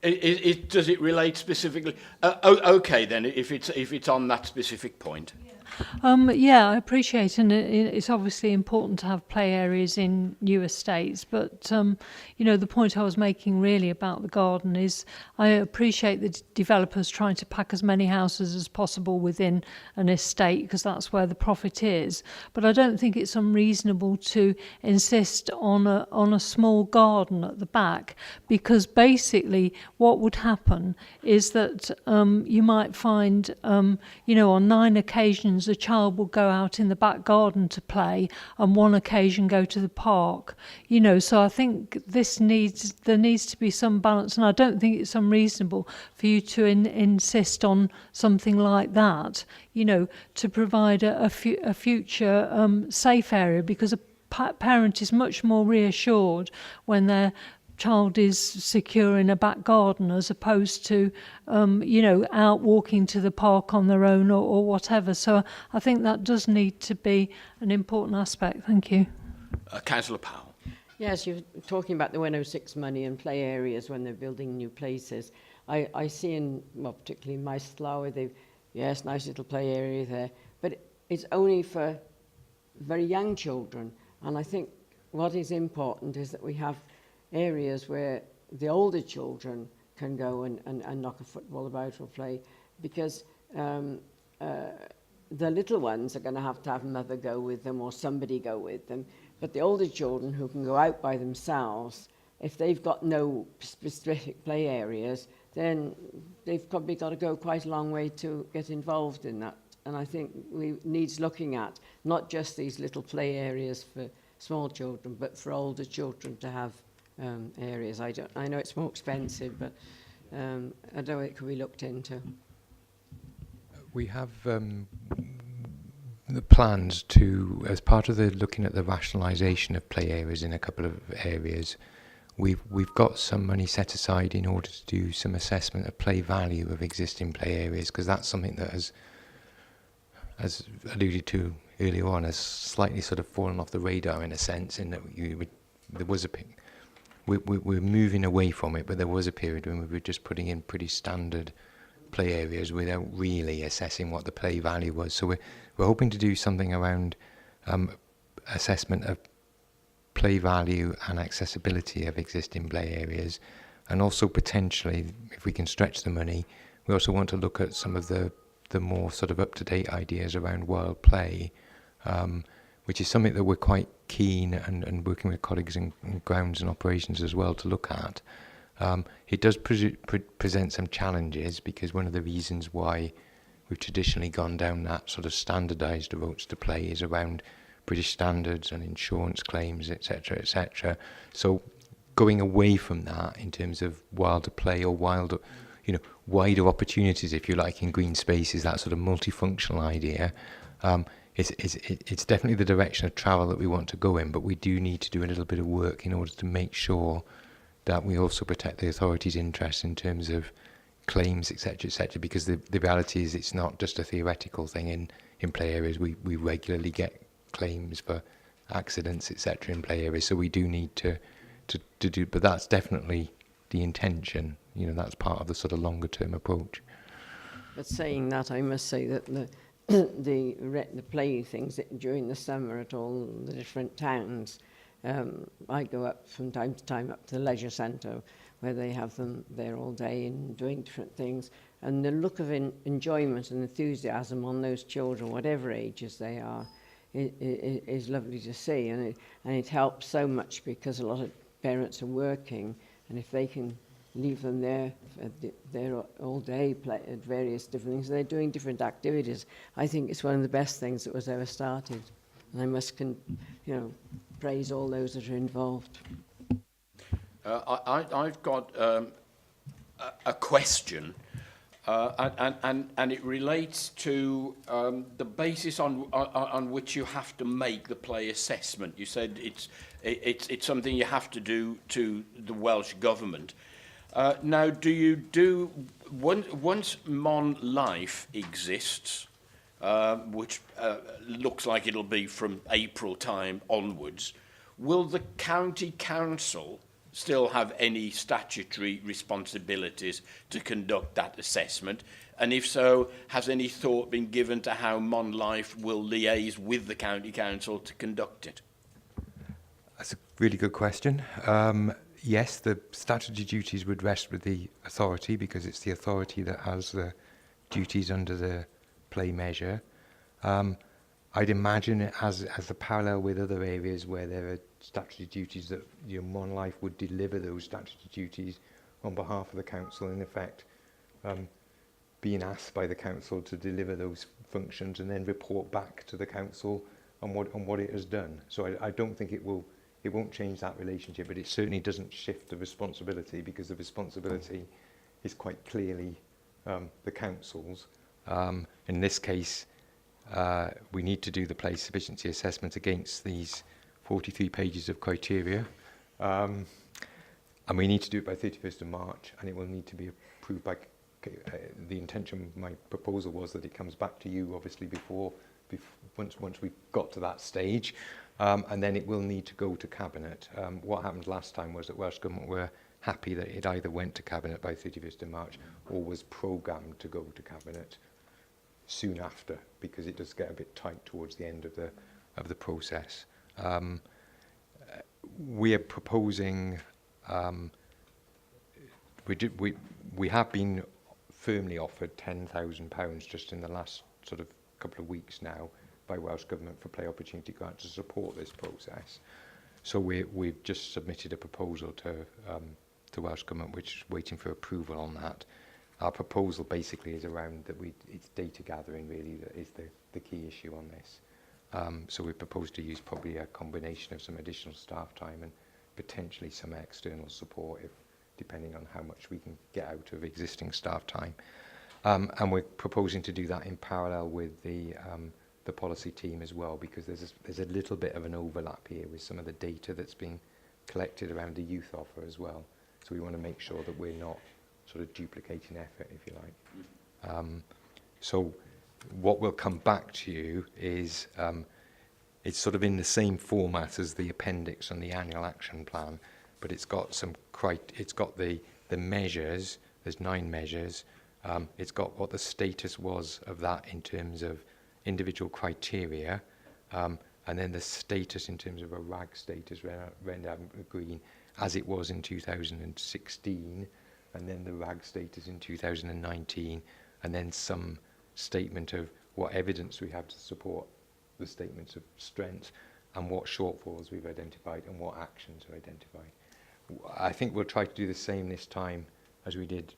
Does it relate specifically? Okay, then, if it's on that specific point. Yeah, I appreciate, and it's obviously important to have play areas in new estates. But the point I was making really about the garden is I appreciate the developers trying to pack as many houses as possible within an estate because that's where the profit is. But I don't think it's unreasonable to insist on a small garden at the back, because basically what would happen is that you might find, on 9 occasions a child will go out in the back garden to play and 1 occasion go to the park. So I think there needs to be some balance, and I don't think it's unreasonable for you to insist on something like that, to provide a future safe area, because a parent is much more reassured when their child is secure in a back garden as opposed to, out walking to the park on their own or whatever. So I think that does need to be an important aspect. Thank you. Councillor Powell. Yes, you're talking about the 106 money and play areas when they're building new places. I see particularly in my Slough, nice little play area there, but it's only for very young children. And I think what is important is that we have areas where the older children can go and knock a football about or play, because the little ones are going to have mother go with them or somebody go with them. But the older children who can go out by themselves, if they've got no specific play areas, then they've probably got to go quite a long way to get involved in that. And I think we needs looking at not just these little play areas for small children, but for older children to have areas. I know it's more expensive, but I know it could be looked into. We have the plans to, as part of the looking at the rationalisation of play areas in a couple of areas, we've got some money set aside in order to do some assessment of play value of existing play areas, because that's something that has alluded to earlier on, has slightly sort of fallen off the radar in a sense, in that we're moving away from it, but there was a period when we were just putting in pretty standard play areas without really assessing what the play value was. So we're hoping to do something around assessment of play value and accessibility of existing play areas, and also potentially, if we can stretch the money, we also want to look at some of the more sort of up-to-date ideas around wild play, which is something that we're quite keen and working with colleagues in grounds and operations as well to look at. It does present some challenges, because one of the reasons why we've traditionally gone down that sort of standardised approach to play is around British standards and insurance claims, etc., etc. So going away from that in terms of wilder play or wider opportunities, if you like, in green spaces, that sort of multifunctional idea, it's definitely the direction of travel that we want to go in, but we do need to do a little bit of work in order to make sure that we also protect the authorities' interests in terms of claims, etc., because the reality is it's not just a theoretical thing in play areas. We regularly get claims for accidents, etc., in play areas, so we do need to do, but that's definitely the intention. That's part of the sort of longer term approach. But saying that, I must say that the play things during the summer at all the different towns, I go up from time to time up to the leisure centre where they have them there all day and doing different things, and the look of enjoyment and enthusiasm on those children, whatever ages they are, is lovely to see, and it helps so much, because a lot of parents are working, and if they can leave them there all day, play at various different things, they're doing different activities. I think it's one of the best things that was ever started, and I must praise all those that are involved. I've got a question, and it relates to the basis on which you have to make the play assessment. You said it's something you have to do to the Welsh Government. Now, do you do once Mon Life exists, which looks like it'll be from April time onwards, will the county council still have any statutory responsibilities to conduct that assessment? And if so, has any thought been given to how Monlife will liaise with the County Council to conduct it? That's a really good question. Yes, the statutory duties would rest with the authority because it's the authority that has the duties under the play measure. I'd imagine it has a parallel with other areas where there are statutory duties that Monlife would deliver those statutory duties on behalf of the council, in effect being asked by the council to deliver those functions and then report back to the council on what it has done. So I don't think it won't change that relationship, but it certainly doesn't shift the responsibility, because the responsibility is quite clearly the council's. In this case, we need to do the play sufficiency assessment against these 43 pages of criteria. And we need to do it by 31st of March, and it will need to be approved by... the intention, my proposal was that it comes back to you, obviously, once we've got to that stage, and then it will need to go to Cabinet. What happened last time was that Welsh Government were happy that it either went to Cabinet by 31st of March or was programmed to go to Cabinet soon after, because it does get a bit tight towards the end of the process. We are proposing... we have been firmly offered £10,000 just in the last sort of couple of weeks now by Welsh Government for Play Opportunity Grant to support this process. So we've just submitted a proposal to Welsh Government, which is waiting for approval on that. Our proposal basically is around that it's data gathering really that is the key issue on this. So we propose to use probably a combination of some additional staff time and potentially some external support, depending on how much we can get out of existing staff time. And we're proposing to do that in parallel with the policy team as well, because there's a little bit of an overlap here with some of the data that's being collected around the youth offer as well. So we want to make sure that we're not sort of duplicating effort, if you like. So what will come back to you is it's sort of in the same format as the appendix and the annual action plan, but it's got the measures. There's 9 measures. It's got what the status was of that in terms of individual criteria, and then the status in terms of a RAG status, red, amber, green, as it was in 2016, and then the RAG status in 2019, and then some statement of what evidence we have to support the statements of strength, and what shortfalls we've identified, and what actions are identified. I think we'll try to do the same this time as we did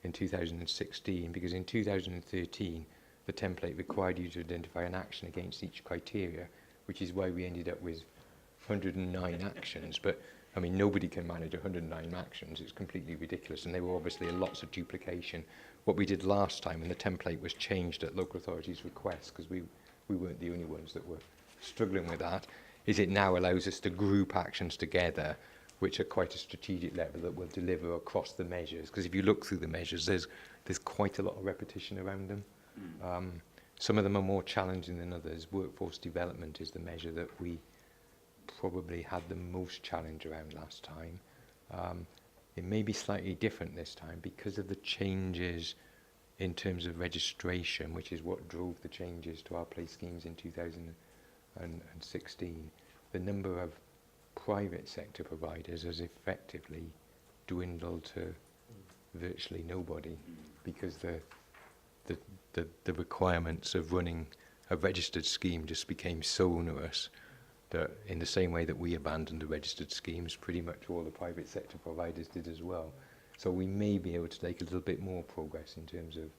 in 2016, because in 2013 the template required you to identify an action against each criteria, which is why we ended up with 109 actions. But I mean, nobody can manage 109 actions. It's completely ridiculous, and there were obviously lots of duplication. What we did last time, when the template was changed at local authorities' request, because we weren't the only ones that were struggling with that, is it now allows us to group actions together, which are quite a strategic level that will deliver across the measures. Because if you look through the measures, there's quite a lot of repetition around them. Some of them are more challenging than others. Workforce development is the measure that we probably had the most challenge around last time. It may be slightly different this time because of the changes in terms of registration, which is what drove the changes to our play schemes in 2016. The number of private sector providers has effectively dwindled to virtually nobody, because the requirements of running a registered scheme just became so onerous that in the same way that we abandoned the registered schemes, pretty much all the private sector providers did as well. So we may be able to make a little bit more progress in terms of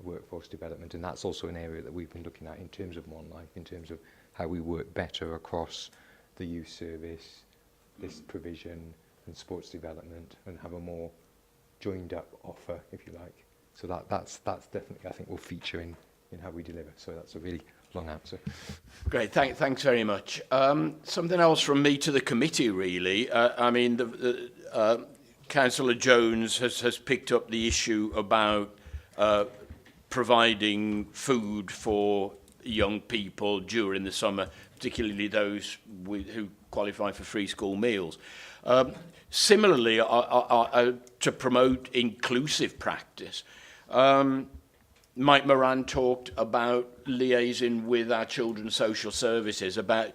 workforce development, and that's also an area that we've been looking at in terms of Monlife, in terms of how we work better across the youth service, this provision and sports development, and have a more joined up offer, if you like. So that's definitely, I think, will feature in how we deliver. So that's a really long answer. Great, thanks very much. Something else from me to the committee, really. I mean, Councillor Jones has picked up the issue about providing food for young people during the summer, particularly those who qualify for free school meals. Similarly, to promote inclusive practice, Mike Moran talked about liaising with our children's social services, about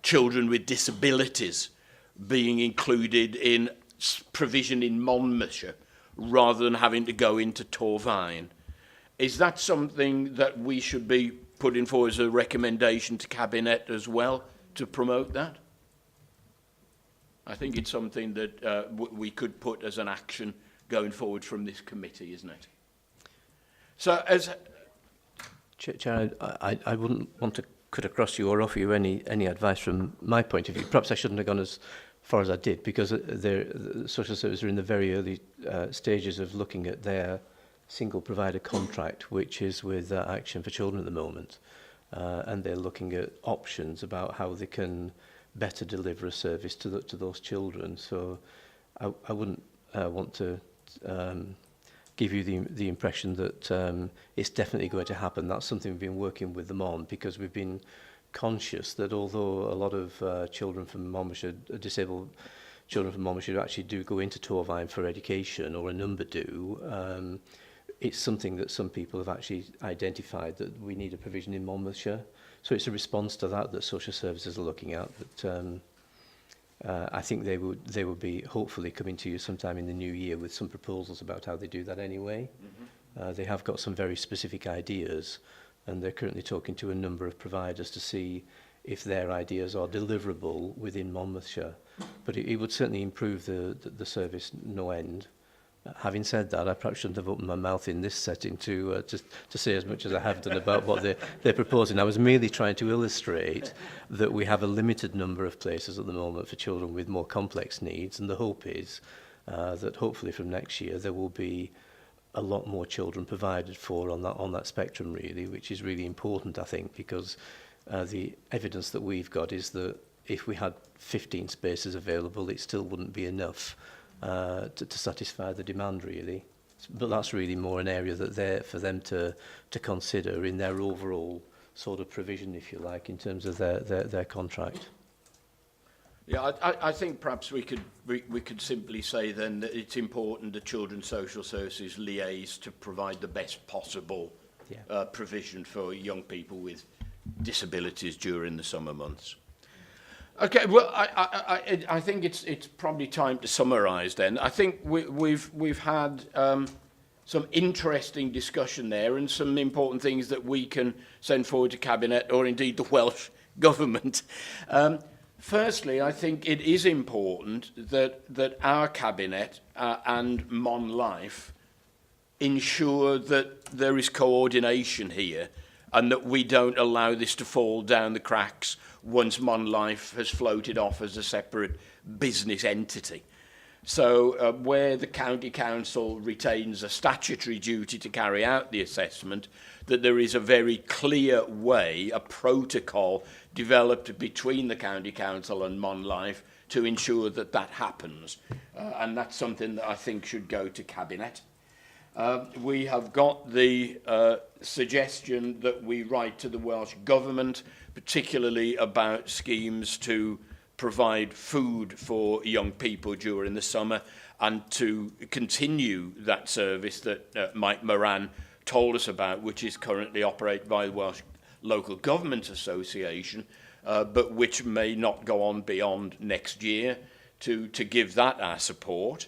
children with disabilities being included in provision in Monmouthshire rather than having to go into Torvine. Is that something that we should be putting forward as a recommendation to Cabinet as well to promote that? I think it's something that we could put as an action going forward from this committee, isn't it? So, as Chair, I wouldn't want to cut across you or offer you any advice from my point of view. Perhaps I shouldn't have gone as far as I did, because the social services are in the very early stages of looking at their single provider contract, which is with Action for Children at the moment, and they're looking at options about how they can better deliver a service to those children. So I wouldn't want to give you the impression that it's definitely going to happen. That's something we've been working with them on, because we've been conscious that although a lot of children from Monmouthshire, disabled children from Monmouthshire actually do go into Torvine for education, or a number do, it's something that some people have actually identified that we need a provision in Monmouthshire. So it's a response to that social services are looking at. But I think they would be hopefully coming to you sometime in the new year with some proposals about how they do that anyway. Mm-hmm. They have got some very specific ideas, and they're currently talking to a number of providers to see if their ideas are deliverable within Monmouthshire. But it would certainly improve the service no end. Having said that, I perhaps shouldn't have opened my mouth in this setting to say as much as I have done about what they're proposing. I was merely trying to illustrate that we have a limited number of places at the moment for children with more complex needs, and the hope is that hopefully from next year there will be a lot more children provided for on that spectrum, really, which is really important, I think, because the evidence that we've got is that if we had 15 spaces available, it still wouldn't be enough to satisfy the demand, really. But that's really more an area that they're for them to consider in their overall sort of provision, if you like, in terms of their contract. Yeah, I think perhaps we could simply say then that it's important that Children's Social Services liaise to provide the best possible provision for young people with disabilities during the summer months. Okay, well, I think it's probably time to summarise then. I think we've had some interesting discussion there, and some important things that we can send forward to Cabinet, or indeed the Welsh Government. Firstly, I think it is important that our Cabinet and Mon Life ensure that there is coordination here, and that we don't allow this to fall down the cracks once Mon Life has floated off as a separate business entity. So where the County Council retains a statutory duty to carry out the assessment, that there is a very clear way, a protocol developed between the County Council and Mon Life to ensure that that happens. And that's something that I think should go to Cabinet. We have got the suggestion that we write to the Welsh Government, particularly about schemes to provide food for young people during the summer, and to continue that service that Mike Moran told us about, which is currently operated by the Welsh Local Government Association, but which may not go on beyond next year, to give that our support.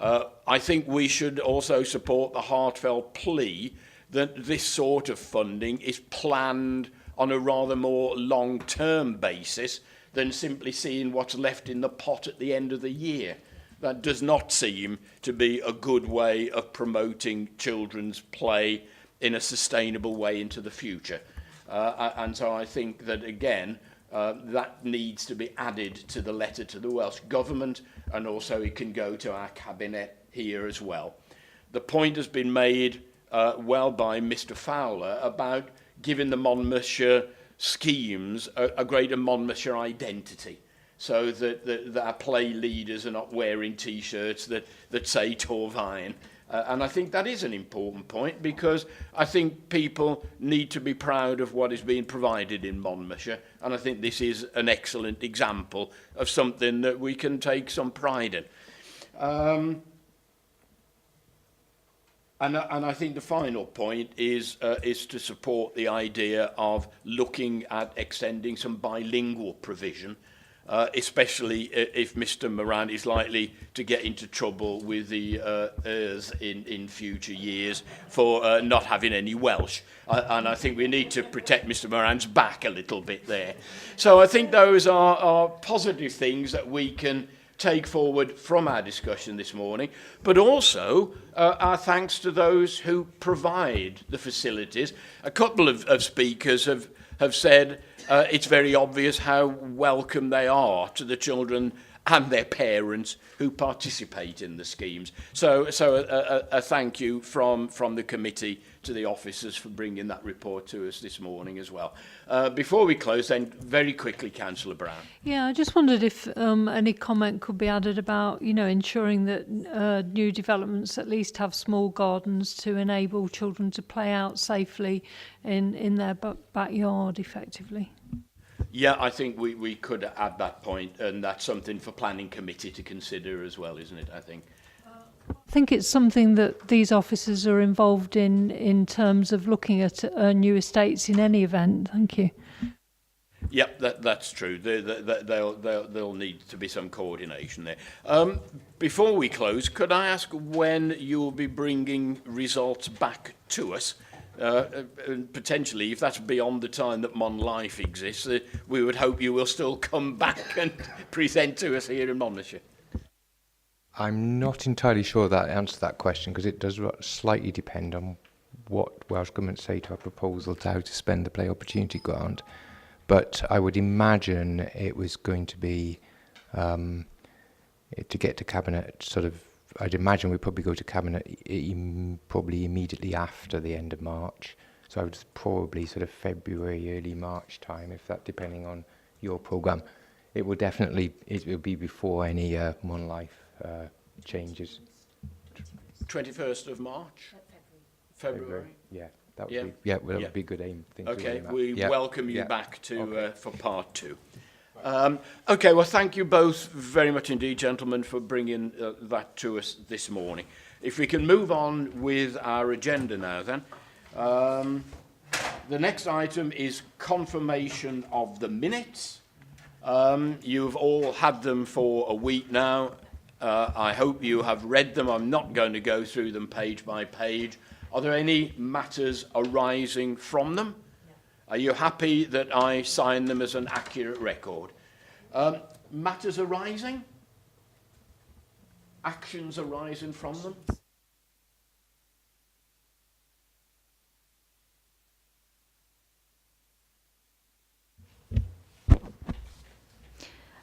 I think we should also support the heartfelt plea that this sort of funding is planned on a rather more long-term basis than simply seeing what's left in the pot at the end of the year. That does not seem to be a good way of promoting children's play in a sustainable way into the future. And so I think that, again, that needs to be added to the letter to the Welsh Government, and also it can go to our Cabinet here as well. The point has been made well by Mr Fowler about giving the Monmouthshire schemes a greater Monmouthshire identity, so that our play leaders are not wearing T-shirts that say Torvine, And I think that is an important point, because I think people need to be proud of what is being provided in Monmouthshire, and I think this is an excellent example of something that we can take some pride in. And I think the final point is to support the idea of looking at extending some bilingual provision, especially if Mr Moran is likely to get into trouble with the ERS in future years for not having any Welsh. And I think we need to protect Mr Moran's back a little bit there. So I think those are positive things that we can take forward from our discussion this morning, but also our thanks to those who provide the facilities. A couple of speakers have said it's very obvious how welcome they are to the children and their parents who participate in the schemes. So a thank you from the committee to the officers for bringing that report to us this morning as well. Before we close then, very quickly, Councillor Brown. Yeah, I just wondered if any comment could be added about, ensuring that new developments at least have small gardens to enable children to play out safely in their backyard effectively. Yeah, I think we could add that point, and that's something for planning committee to consider as well, isn't it, I think? I think it's something that these officers are involved in terms of looking at new estates in any event. Thank you. Yep, that's true. There'll need to be some coordination there. Before we close, could I ask when you'll be bringing results back to us? And potentially, if that's beyond the time that Mon Life exists, we would hope you will still come back and present to us here in Monmouthshire. I'm not entirely sure that answers that question, because it does slightly depend on what Welsh Government say to our proposal to how to spend the Play Opportunity Grant. But I would imagine it was going to be to get to Cabinet sort of, I'd imagine we'd probably go to Cabinet probably immediately after the end of March. So I would probably sort of February, early March time, if that, depending on your programme. It will be before any Mon Life changes. 21st of March? February? Yeah, that would be a good aim. Okay, we welcome you back to for part 2. Okay, well, thank you both very much indeed, gentlemen, for bringing that to us this morning. If we can move on with our agenda now, then. The next item is confirmation of the minutes. You've all had them for a week now. I hope you have read them. I'm not going to go through them page by page. Are there any matters arising from them? Are you happy that I sign them as an accurate record? Matters arising? Actions arising from them?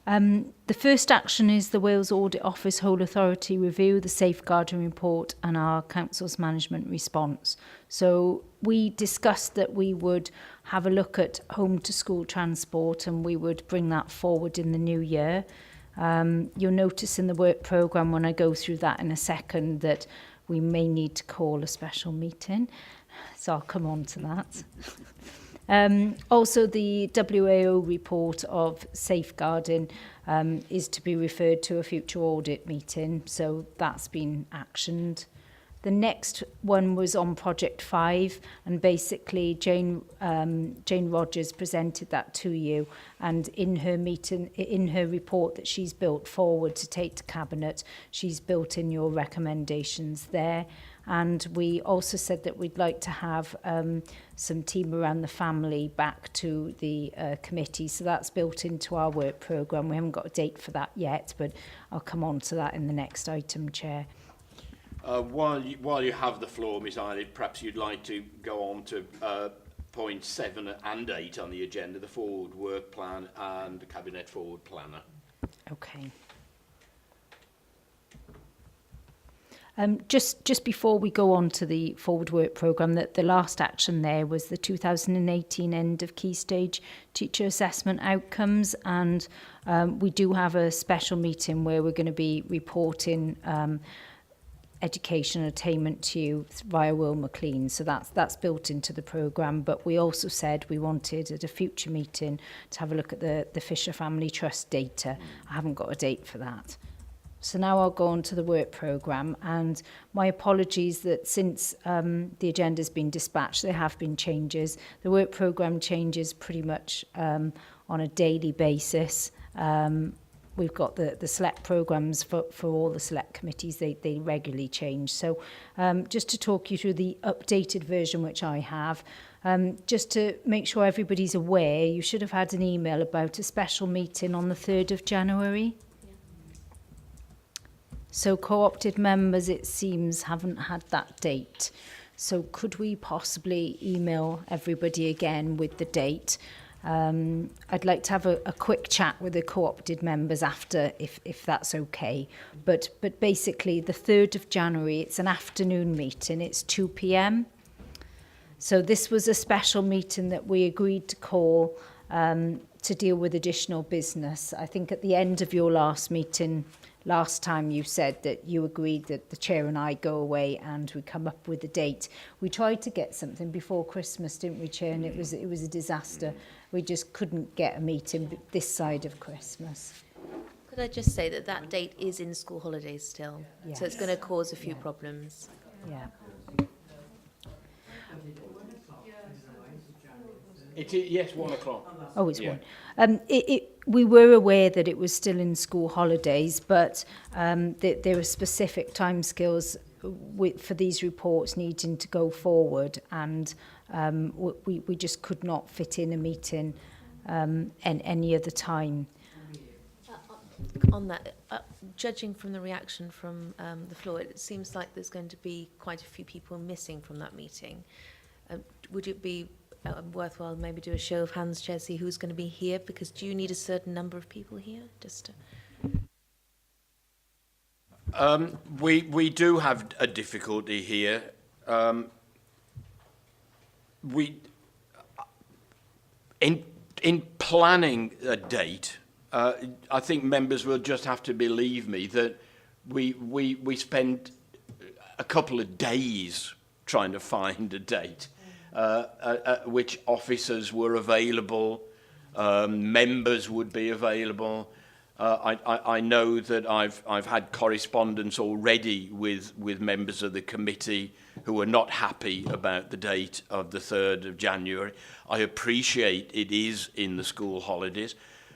The first action is the Wales Audit Office Whole Authority review, the safeguarding report and our council's management response. So we discussed that we would have a look at home to school transport and we would bring that forward in the new year. You'll notice in the work programme when I go through that in a second that we may need to call a special meeting. So I'll come on to that. Also, the WAO report of safeguarding is to be referred to a future audit meeting, so that's been actioned. The next one was on Project 5, and basically Jane Rogers presented that to you, and in her report that she's built forward to take to Cabinet, she's built in your recommendations there. And we also said that we'd like to have some team around the family back to the committee. So that's built into our work programme. We haven't got a date for that yet, but I'll come on to that in the next item, Chair. While you have the floor, Ms Eilid, perhaps you'd like to go on to points 7 and 8 on the agenda, the forward work plan and the Cabinet forward planner. Okay. Just before we go on to the forward work programme, that the last action there was the 2018 end of key stage teacher assessment outcomes, and we do have a special meeting where we're going to be reporting education and attainment to you via Will McLean. So that's built into the programme. But we also said we wanted at a future meeting to have a look at the Fisher Family Trust data. I haven't got a date for that. So now I'll go on to the work programme, and my apologies that since the agenda's been dispatched, there have been changes. The work programme changes pretty much on a daily basis. We've got the select programmes for all the select committees, they regularly change. So just to talk you through the updated version which I have, just to make sure everybody's aware, you should have had an email about a special meeting on the 3rd of January. So co-opted members, it seems, haven't had that date. So could we possibly email everybody again with the date? I'd like to have a quick chat with the co-opted members after, if that's okay. But basically, the 3rd of January, it's an afternoon meeting. It's 2 p.m. So this was a special meeting that we agreed to call to deal with additional business. I think at the end of your last meeting, last time you said that you agreed that the chair and I go away and we come up with a date. We tried to get something before Christmas, didn't we, Chair? And it was a disaster. We just couldn't get a meeting this side of Christmas. Could I just say that that date is in school holidays still? Yes. So it's going to cause a few problems. Yeah. It is, yes, 1 o'clock. Oh, it's Yeah. 1. We were aware that it was still in school holidays, but there were specific timescales for these reports needing to go forward, and we just could not fit in a meeting any other time. On that, judging from the reaction from the floor, it seems like there's going to be quite a few people missing from that meeting. Would it be worthwhile maybe do a show of hands, Chair, see who's going to be here? Because do you need a certain number of people here? Just to... We do have a difficulty here. In planning a date, I think members will just have to believe me that we spent a couple of days trying to find a date. Which officers were available, members would be available. I know that I've had correspondence already with members of the committee who are not happy about the date of the 3rd of January. I appreciate it is in the school holidays,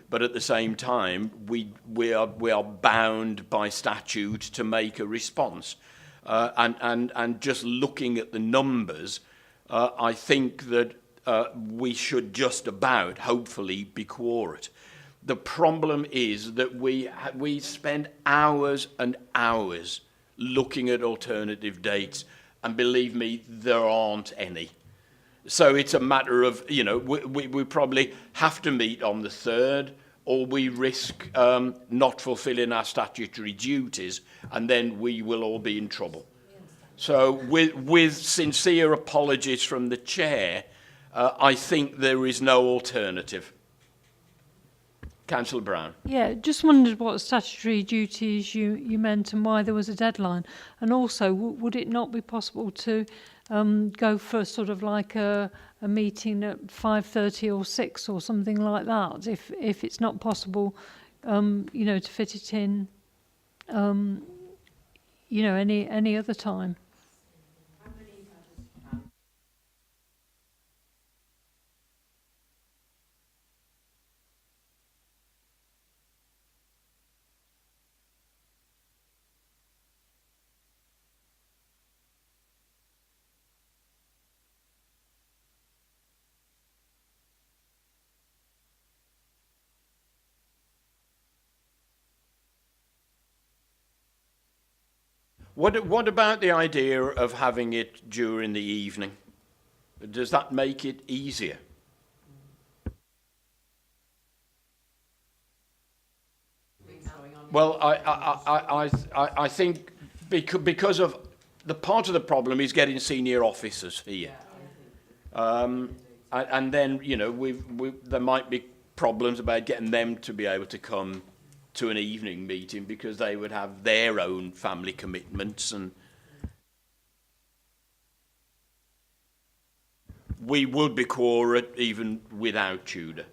but at the same time, we are bound by statute to make a response. And just looking at the numbers, I think that we should just about, hopefully, be quorate. The problem is that we spend hours and hours looking at alternative dates, and believe me, there aren't any. So it's a matter of, we probably have to meet on the 3rd, or we risk not fulfilling our statutory duties, and then we will all be in trouble. So with sincere apologies from the chair, I think there is no alternative. Councillor Brown. Yeah, just wondered what statutory duties you meant and why there was a deadline. And also, would it not be possible to go for sort of like a meeting at 5:30 or 6 or something like that, if it's not possible, to fit it in, any other time? What about the idea of having it during the evening? Does that make it easier? Well, I think because of the part of the problem is getting senior officers here, and then there might be problems about getting them to be able to come to an evening meeting because they would have their own family commitments and we would be quorate even without Tudor.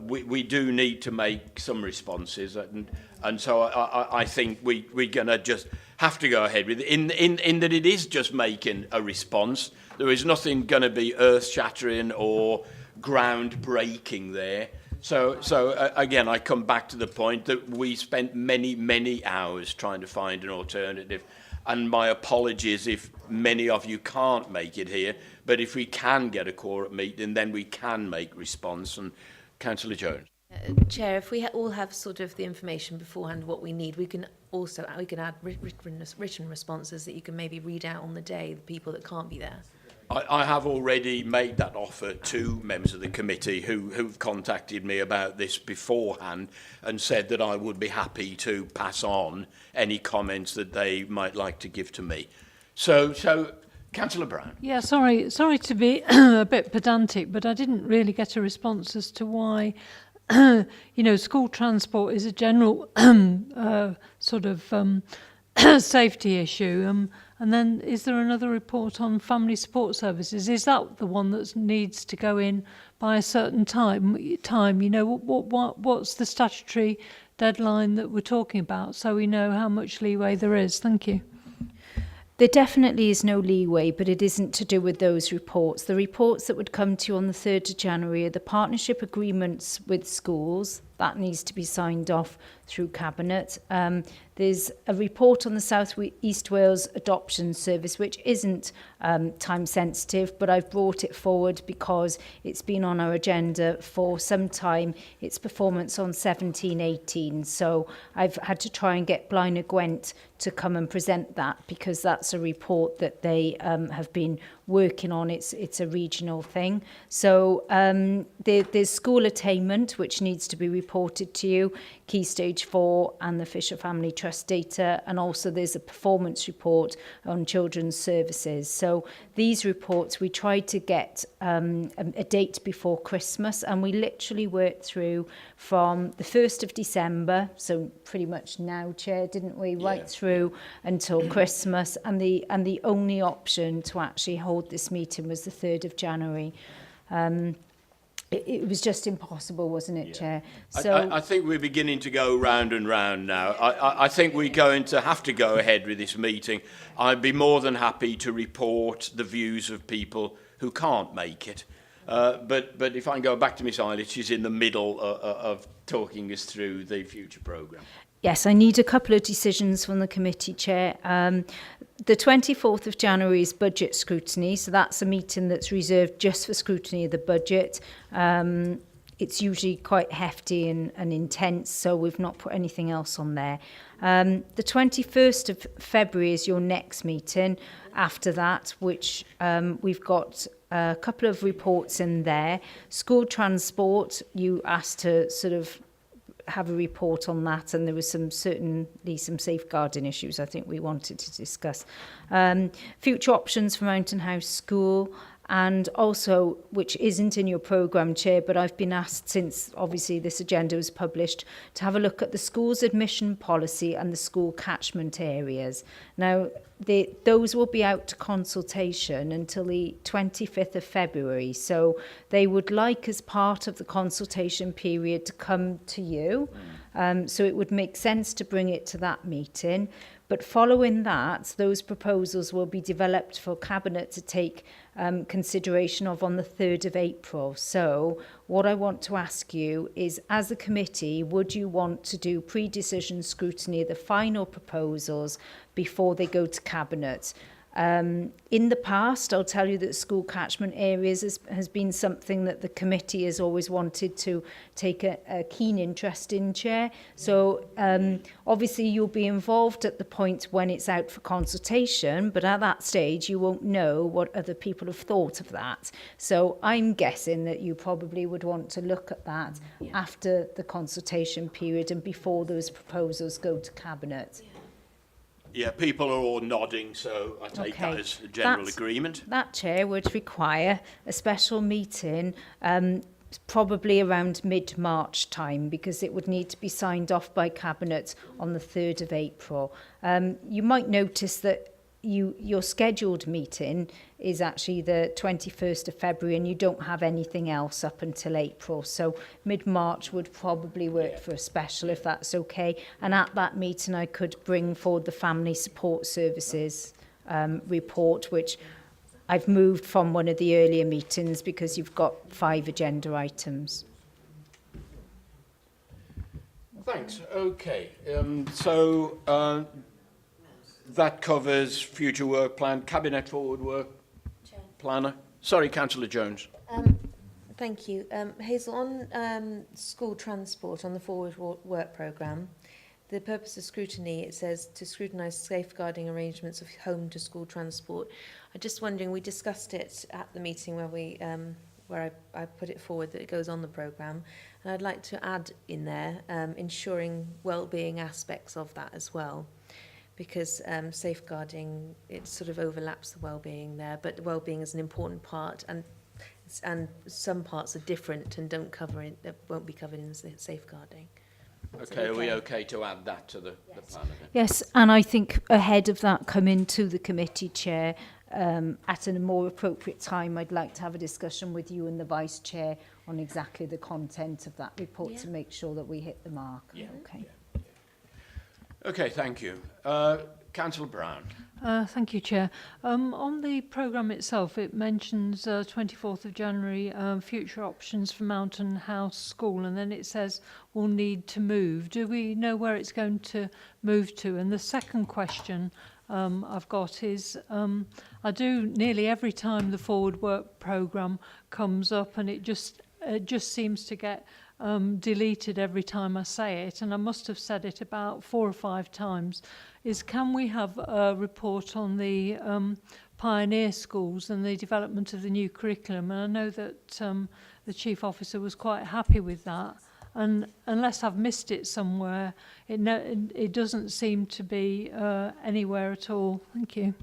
We do need to make some responses, and so I think we're going to just have to go ahead with it, in that it is just making a response. There is nothing going to be earth-shattering or ground-breaking there. So again, I come back to the point that we spent many hours trying to find an alternative, and my apologies if many of you can't make it here, but if we can get a quorum meeting, then we can make response. And Councillor Jones. Chair, if we all have sort of the information beforehand what we need, we can add written responses that you can maybe read out on the day, the people that can't be there. I have already made that offer to members of the committee who've contacted me about this beforehand and said that I would be happy to pass on any comments that they might like to give to me. So Councillor Brown. Yeah, sorry to be a bit pedantic, but I didn't really get a response as to why, school transport is a general sort of safety issue. And then is there another report on family support services? Is that the one that needs to go in by a certain time? What's the statutory deadline that we're talking about, so we know how much leeway there is? Thank you. There definitely is no leeway, but it isn't to do with those reports. The reports that would come to you on the 3rd of January are the partnership agreements with schools. That needs to be signed off through Cabinet. There's a report on the South East Wales Adoption Service, which isn't time sensitive, but I've brought it forward because it's been on our agenda for some time. Its performance on 17-18. So I've had to try and get Blaenau Gwent to come and present that, because that's a report that they have been working on. It's a regional thing. So there's school attainment, which needs to be reported to you, Key Stage 4 and the Fisher Family Trust data, and also there's a performance report on children's services. So these reports, we tried to get a date before Christmas, and we literally worked through from the 1st of December, so pretty much now, Chair, didn't we? Right through until Christmas, and the only option to actually hold this meeting was the 3rd of January. It was just impossible, wasn't it, Chair? So I think we're beginning to go round and round now. I think we're going to have to go ahead with this meeting. I'd be more than happy to report the views of people who can't make it. But if I can go back to Miss Eilish, she's in the middle of talking us through the future programme. Yes, I need a couple of decisions from the committee, Chair. The 24th of January is budget scrutiny, so that's a meeting that's reserved just for scrutiny of the budget. It's usually quite hefty and intense, so we've not put anything else on there. The 21st of February is your next meeting after that, which we've got a couple of reports in there. School transport, you asked to sort of have a report on that, and there was certainly some safeguarding issues I think we wanted to discuss. Future options for Mountain House School, and also, which isn't in your programme, Chair, but I've been asked since obviously this agenda was published, to have a look at the school's admission policy and the school catchment areas. Now, those will be out to consultation until the 25th of February. So they would like, as part of the consultation period, to come to you. So it would make sense to bring it to that meeting. But following that, those proposals will be developed for Cabinet to take consideration of on the 3rd of April. So what I want to ask you is, as a committee, would you want to do pre-decision scrutiny of the final proposals before they go to Cabinet? In the past, I'll tell you that school catchment areas has been something that the committee has always wanted to take a keen interest in, Chair. So obviously you'll be involved at the point when it's out for consultation, but at that stage you won't know what other people have thought of that. So I'm guessing that you probably would want to look at that after the consultation period and before those proposals go to Cabinet. Yeah, people are all nodding, so I take that as a general agreement. That, Chair, would require a special meeting probably around mid-March time, because it would need to be signed off by Cabinet on the 3rd of April. You might notice that your scheduled meeting is actually the 21st of February, and you don't have anything else up until April. So mid-March would probably work for a special, if that's okay. And at that meeting, I could bring forward the Family Support Services report, which I've moved from one of the earlier meetings because you've got 5 agenda items. Thanks. Okay. That covers future work plan, cabinet forward work planner. Sorry, Councillor Jones. Thank you. Hazel, on school transport, on the forward work programme, the purpose of scrutiny, it says to scrutinise safeguarding arrangements of home to school transport. I'm just wondering, we discussed it at the meeting where we where I put it forward that it goes on the programme, and I'd like to add in there ensuring well-being aspects of that as well, because safeguarding, it sort of overlaps the well-being there, but well-being is an important part, and some parts are different and won't be covered in the safeguarding. Okay, are we okay to add that to the plan? Yes, and I think ahead of that coming to the committee chair, at a more appropriate time, I'd like to have a discussion with you and the vice chair on exactly the content of that report to make sure that we hit the mark. Yeah. Okay. Okay, thank you. Councillor Brown. Thank you, Chair. On the programme itself, it mentions 24th of January, future options for Mountain House School, and then it says we'll need to move. Do we know where it's going to move to? And the second question I've got is, I do nearly every time the forward work programme comes up, and it just seems to get deleted every time I say it, and I must have said it about 4 or 5 times, is can we have a report on the pioneer schools and the development of the new curriculum? And I know that the Chief Officer was quite happy with that, and unless I've missed it somewhere, it doesn't seem to be anywhere at all. Thank you.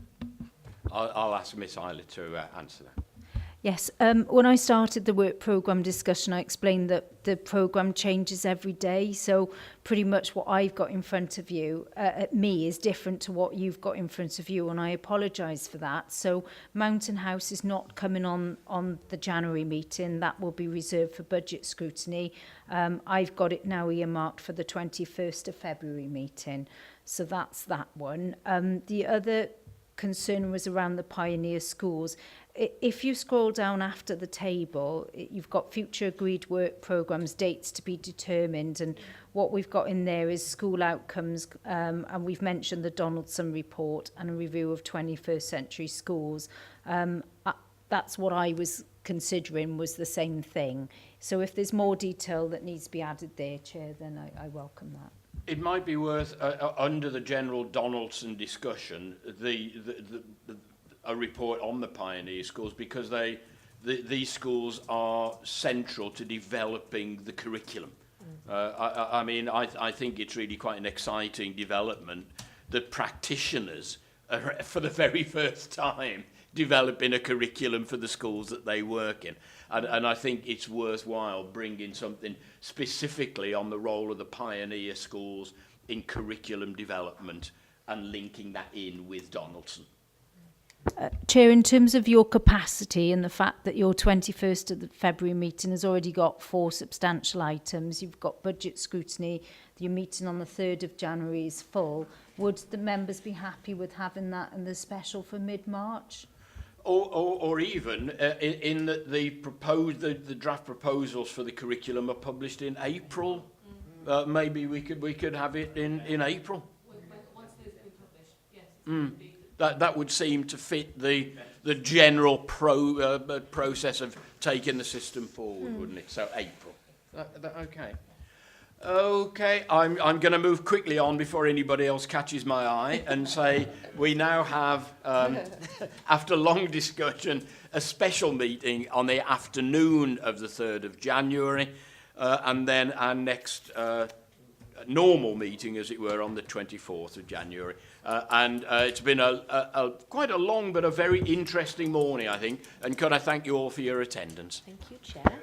I'll ask Miss Eilert to answer that. Yes, when I started the work programme discussion, I explained that the programme changes every day. So pretty much what I've got in front of you, at me, is different to what you've got in front of you, and I apologise for that. So Mountain House is not coming on the January meeting. That will be reserved for budget scrutiny. I've got it now earmarked for the 21st of February meeting. So that's that one. The other concern was around the pioneer schools. If you scroll down after the table, you've got future agreed work programmes, dates to be determined, and what we've got in there is school outcomes, and we've mentioned the Donaldson report and a review of 21st century schools. That's what I was considering was the same thing. So if there's more detail that needs to be added there, Chair, then I welcome that. It might be worth, under the general Donaldson discussion, a report on the pioneer schools, because these schools are central to developing the curriculum. I mean, I think it's really quite an exciting development that practitioners are, for the very first time, developing a curriculum for the schools that they work in. And I think it's worthwhile bringing something specifically on the role of the pioneer schools in curriculum development and linking that in with Donaldson. Chair, in terms of your capacity and the fact that your 21st of the February meeting has already got 4 substantial items, you've got budget scrutiny, your meeting on the 3rd of January is full, would the members be happy with having that in the special for mid-March? Or even in that the draft proposals for the curriculum are published in April. Maybe we could have it in April. Once they've been published, yes. That would seem to fit the general process of taking the system forward, wouldn't it? So April. Okay. Okay, I'm going to move quickly on before anybody else catches my eye and say we now have, after long discussion, a special meeting on the afternoon of the 3rd of January, and then our next normal meeting, as it were, on the 24th of January. And it's been quite a long but a very interesting morning, I think, and could I thank you all for your attendance. Thank you, Chair.